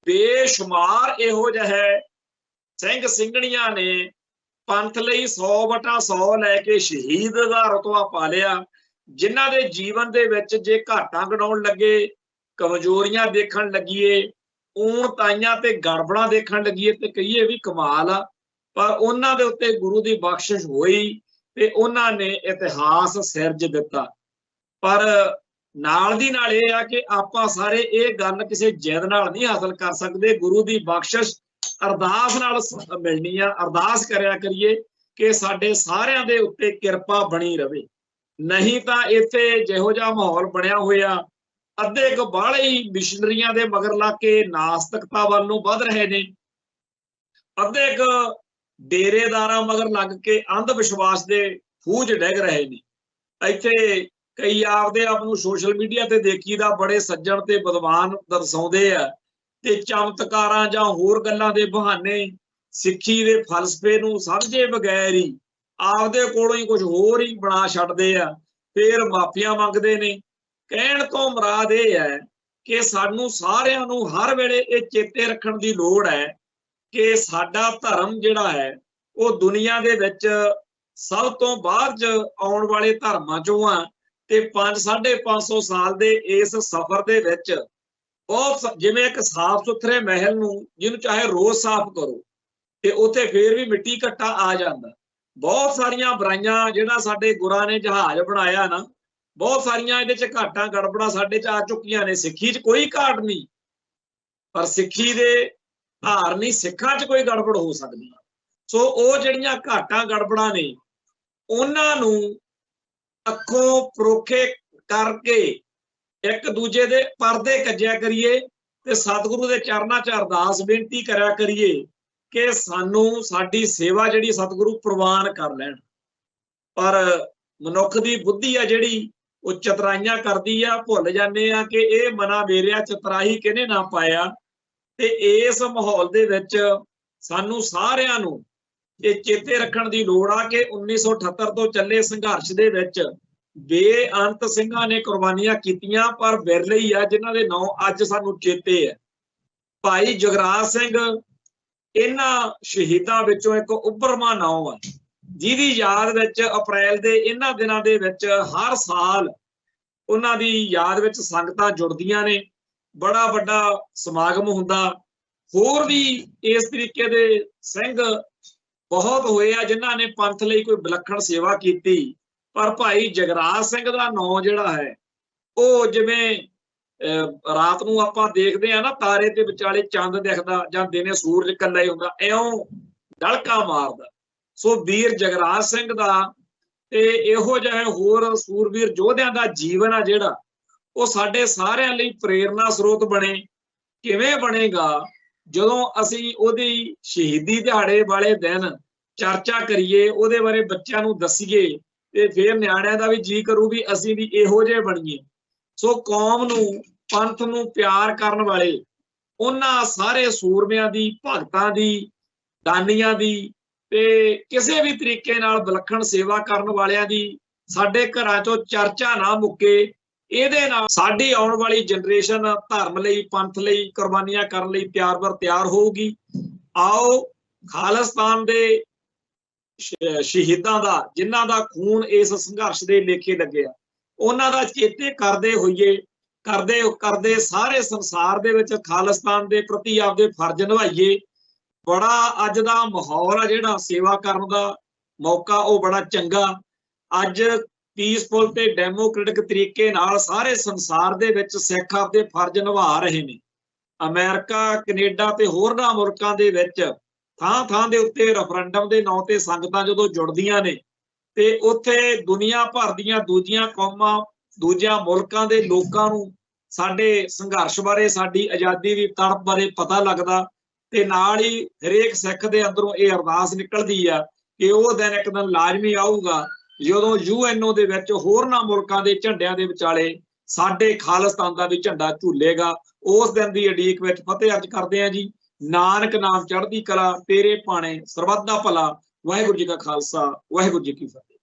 बेशुमार इहो जिहे सिंह ਸਿੰਘਣੀਆਂ ने पंथ लई 100/100 लैके शहीद दा रुतबा पा लिया, जिन्हां दे जीवन दे विच जे घाटां गणाउण लगे, कमजोरियां देखण लगीए, ऊण ताइयां ते गड़बड़ां देखण लगीए ते कहीए भी कमाल आ। पर उन्हां दे उत्ते गुरु दी बख्शिश होई ते उन्हां ने इतिहास सिरज दिता। पर नाल दी नाल ये आ कि आपां सारे ये गल किसी जिद नाल नहीं हासिल कर सकते। गुरु दी बख्शिश अरदास नाल मिलनी आ। अरदास करया करिए कि साडे सारियां दे उत्ते किरपा बनी रवे, नहीं तां इत्थे जिहो जिहा माहौल बनिया होया अद्धे क बाहले ही मिशनरियां दे मगर ला के नास्तिकता वाल नूं वध रहे ने, अद्धे क डेरेदारां मगर लग के अंध विश्वास दे खूह च डिग रहे ने। इत्थे कई आपदे आप नूं सोशल मीडिया ते देखीदा बड़े सज्जण ते विद्वान दर्शाउंदे आ ते चमत्कारां जां होर गल्लां दे बहाने सिੱਖੀ दे फलसफे नूं समझे बगैर ही आपदे कोलों ही कुछ होर ही बना छड्डदे आ, फिर माफियां मंगदे ने। कहण तो मुराद ये है कि सानूं सारिआं नूं हर वेले ये चेते रखण दी लोड़ है कि साडा धर्म जिहड़ा है वो दुनिया दे विच सब तो बाहर च आउण वाले धर्मां चों आ ते 500-550 साल दे इस सफर दे विच बहुत जिवें एक साफ सुथरे महल नूं जिहनूं चाहे रोज साफ करो ते उत्थे फिर भी मिट्टी घट्टा आ जांदा। बहुत सारियां बुराइयां जिहड़ा साडे गुरां ने जहाज बनाया ना, बहुत सारियां इहदे च घाटां गड़बड़ां साडे च आ चुकीआं ने। सिੱਖੀ च कोई घाट नहीं, पर सिੱਖੀ दे हार नहीं सिੱਖਾਂ च कोई गड़बड़ हो सकदी। सो ਉਹ ਜਿਹੜੀਆਂ घाटां गड़बड़ां ने ਉਹਨਾਂ ਨੂੰ ਅੱਖੋਂ ਪਰੋਖੇ करके एक दूजे दे पर्दे कज्जिया करिए ਤੇ ਸਤਿਗੁਰੂ ਦੇ ਚਰਨਾਂ 'ਚ ਅਰਦਾਸ ਬੇਨਤੀ ਕਰਿਆ ਕਰੀਏ ਕਿ ਸਾਨੂੰ ਸਾਡੀ ਸੇਵਾ ਜਿਹੜੀ ਸਤਿਗੁਰੂ ਪ੍ਰਵਾਨ ਕਰ ਲੈਣ। ਪਰ ਮਨੁੱਖ ਦੀ ਬੁੱਧੀ ਆ ਜਿਹੜੀ ਉਹ ਚਤਰਾਈਆਂ ਕਰਦੀ ਆ, ਭੁੱਲ ਜਾਂਦੇ ਆ ਕਿ ਇਹ ਮਨਾ ਮੇਰਿਆ ਚਤਰਾਈ ਕਿਹਨੇ ਨਾ ਪਾਇਆ। ਤੇ ਇਸ ਮਾਹੌਲ ਦੇ ਵਿੱਚ ਸਾਨੂੰ ਸਾਰਿਆਂ ਨੂੰ ਇਹ ਚੇਤੇ ਰੱਖਣ ਦੀ ਲੋੜ ਆ ਕਿ 1978 ਤੋਂ ਚੱਲੇ ਸੰਘਰਸ਼ ਦੇ ਵਿੱਚ ਬੇਅੰਤ ਸਿੰਘਾਂ ਨੇ ਕੁਰਬਾਨੀਆਂ ਕੀਤੀਆਂ, ਪਰ ਵਿਰਲੇ ਹੀ ਆ ਜਿਨ੍ਹਾਂ ਦੇ ਨਾਂ ਅੱਜ ਸਾਨੂੰ ਚੇਤੇ ਹੈ। ਭਾਈ ਜਗਰਾਜ ਸਿੰਘ ਇਹਨਾਂ ਸ਼ਹੀਦਾਂ ਵਿੱਚੋਂ ਇੱਕ ਉੱਭਰਵਾਂ ਨਾਂ ਆ, ਜਿਹਦੀ ਯਾਦ ਵਿੱਚ ਅਪ੍ਰੈਲ ਦੇ ਇਹਨਾਂ ਦਿਨਾਂ ਦੇ ਵਿੱਚ ਹਰ ਸਾਲ ਉਹਨਾਂ ਦੀ ਯਾਦ ਵਿੱਚ ਸੰਗਤਾਂ ਜੁੜਦੀਆਂ ਨੇ, ਬੜਾ ਵੱਡਾ ਸਮਾਗਮ ਹੁੰਦਾ। ਹੋਰ ਵੀ ਇਸ ਤਰੀਕੇ ਦੇ ਸਿੰਘ ਬਹੁਤ ਹੋਏ ਆ ਜਿਨ੍ਹਾਂ ਨੇ ਪੰਥ ਲਈ ਕੋਈ ਵਿਲੱਖਣ ਸੇਵਾ ਕੀਤੀ, ਪਰ ਭਾਈ ਜਗਰਾਜ ਸਿੰਘ ਦਾ ਨਾਂ ਜਿਹੜਾ ਹੈ ਉਹ ਜਿਵੇਂ ਰਾਤ ਨੂੰ ਆਪਾਂ ਦੇਖਦੇ ਆ ਨਾ ਤਾਰੇ ਦੇ ਵਿਚਾਲੇ ਚੰਦ ਦਿਖਦਾ ਜਾਂ ਦਿਨੇ ਸੂਰਜ ਇਕੱਲਾ ਹੀ ਹੁੰਦਾ, ਇਉਂ ਡਲਕਾ ਮਾਰਦਾ। ਸੋ ਵੀਰ ਜਗਰਾਜ ਸਿੰਘ ਦਾ ਤੇ ਇਹੋ ਜਿਹੇ ਹੋਰ ਸੂਰਬੀਰ ਯੋਧਿਆਂ ਦਾ ਜੀਵਨ ਆ ਜਿਹੜਾ ਉਹ ਸਾਡੇ ਸਾਰਿਆਂ ਲਈ ਪ੍ਰੇਰਨਾ ਸਰੋਤ ਬਣੇ। ਕਿਵੇਂ ਬਣੇਗਾ? ਜਦੋਂ ਅਸੀਂ ਉਹਦੀ ਸ਼ਹੀਦੀ ਦਿਹਾੜੇ ਵਾਲੇ ਦਿਨ ਚਰਚਾ ਕਰੀਏ, ਉਹਦੇ ਬਾਰੇ ਬੱਚਿਆਂ ਨੂੰ ਦੱਸੀਏ, ਤੇ ਫਿਰ ਨਿਆਣਿਆਂ ਦਾ ਵੀ ਜੀ ਕਰੂ ਵੀ ਅਸੀਂ ਵੀ ਇਹੋ ਜਿਹੇ ਬਣੀਏ। ਸੋ ਕੌਮ ਨੂੰ, ਪੰਥ ਨੂੰ ਪਿਆਰ ਕਰਨ ਵਾਲੇ ਉਹਨਾਂ ਸਾਰੇ ਸੂਰਮਿਆਂ ਦੀ, ਭਗਤਾਂ ਦੀ, ਦਾਨੀਆਂ ਦੀ ਤੇ ਕਿਸੇ ਵੀ ਤਰੀਕੇ ਨਾਲ ਵਿਲੱਖਣ ਸੇਵਾ ਕਰਨ ਵਾਲਿਆਂ ਦੀ ਸਾਡੇ ਘਰਾਂ ਚੋਂ ਚਰਚਾ ਨਾ ਮੁੱਕੇ। ਇਹਦੇ ਨਾਲ ਸਾਡੀ ਆਉਣ ਵਾਲੀ ਜਨਰੇਸ਼ਨ ਧਰਮ ਲਈ, ਪੰਥ ਲਈ ਕੁਰਬਾਨੀਆਂ ਕਰਨ ਲਈ ਤਿਆਰ ਬਰ ਤਿਆਰ ਹੋਊਗੀ। ਆਓ ਖਾਲਿਸਤਾਨ ਦੇ ਸ਼ਹੀਦਾਂ ਦਾ, ਜਿਨ੍ਹਾਂ ਦਾ ਖੂਨ ਇਸ ਸੰਘਰਸ਼ ਦੇ ਲੇਖੇ ਲੱਗਿਆ, ਉਹਨਾਂ ਦਾ ਚੇਤੇ ਕਰਦੇ ਹੋਈਏ, ਕਰਦੇ ਸਾਰੇ ਸੰਸਾਰ ਦੇ ਵਿੱਚ ਖਾਲਿਸਤਾਨ ਦੇ ਪ੍ਰਤੀ ਆਪਦੇ ਫਰਜ਼ ਨਿਭਾਈਏ। ਬੜਾ ਅੱਜ ਦਾ ਮਾਹੌਲ ਆ ਜਿਹੜਾ ਸੇਵਾ ਕਰਨ ਦਾ ਮੌਕਾ ਉਹ ਬੜਾ ਚੰਗਾ। ਅੱਜ ਪੀਸਫੁਲ ਤੇ ਡੈਮੋਕ੍ਰੈਟਿਕ ਤਰੀਕੇ ਨਾਲ ਸਾਰੇ ਸੰਸਾਰ ਦੇ ਵਿੱਚ ਸਿੱਖ ਆਪਦੇ ਫਰਜ਼ ਨਿਭਾ ਰਹੇ ਨੇ। ਅਮਰੀਕਾ, ਕੈਨੇਡਾ ਤੇ ਹੋਰਨਾਂ ਮੁਲਕਾਂ ਦੇ ਵਿੱਚ ਥਾਂ ਦੇ ਉੱਤੇ ਰੈਫਰੈਂਡਮ ਦੇ ਨਾਂ ਤੇ ਸੰਗਤਾਂ ਜਦੋਂ ਜੁੜਦੀਆਂ ਨੇ ਤੇ ਉੱਥੇ ਦੁਨੀਆ ਭਰ ਦੀਆਂ ਦੂਜੀਆਂ ਕੌਮਾਂ, ਦੂਜਿਆਂ ਮੁਲਕਾਂ ਦੇ ਲੋਕਾਂ ਨੂੰ ਸਾਡੇ ਸੰਘਰਸ਼ ਬਾਰੇ, ਸਾਡੀ ਆਜ਼ਾਦੀ ਦੀ ਤੜਪ ਬਾਰੇ ਪਤਾ ਲੱਗਦਾ। ਤੇ ਨਾਲ ਹੀ ਹਰੇਕ ਸਿੱਖ ਦੇ ਅੰਦਰੋਂ ਇਹ ਅਰਦਾਸ ਨਿਕਲਦੀ ਆ ਕਿ ਉਹ ਦਿਨ ਇੱਕ ਦਿਨ ਲਾਜ਼ਮੀ ਆਊਗਾ ਜਦੋਂ UNO ਦੇ ਵਿੱਚ ਹੋਰਨਾਂ ਮੁਲਕਾਂ ਦੇ ਝੰਡਿਆਂ ਦੇ ਵਿਚਾਲੇ ਸਾਡੇ ਖਾਲਿਸਤਾਨ ਦਾ ਵੀ ਝੰਡਾ ਝੂਲੇਗਾ। ਉਸ ਦਿਨ ਦੀ ਉਡੀਕ ਵਿੱਚ ਫਤਿਹ ਅੱਜ ਕਰਦੇ ਹਾਂ ਜੀ। ਨਾਨਕ ਨਾਮ ਚੜ੍ਹਦੀ ਕਲਾ, ਤੇਰੇ ਭਾਣੇ ਸਰਬੱਤ ਦਾ ਭਲਾ। ਵਾਹਿਗੁਰੂ ਜੀ ਕਾ ਖਾਲਸਾ, ਵਾਹਿਗੁਰੂ ਜੀ ਕੀ ਫਤਿਹ।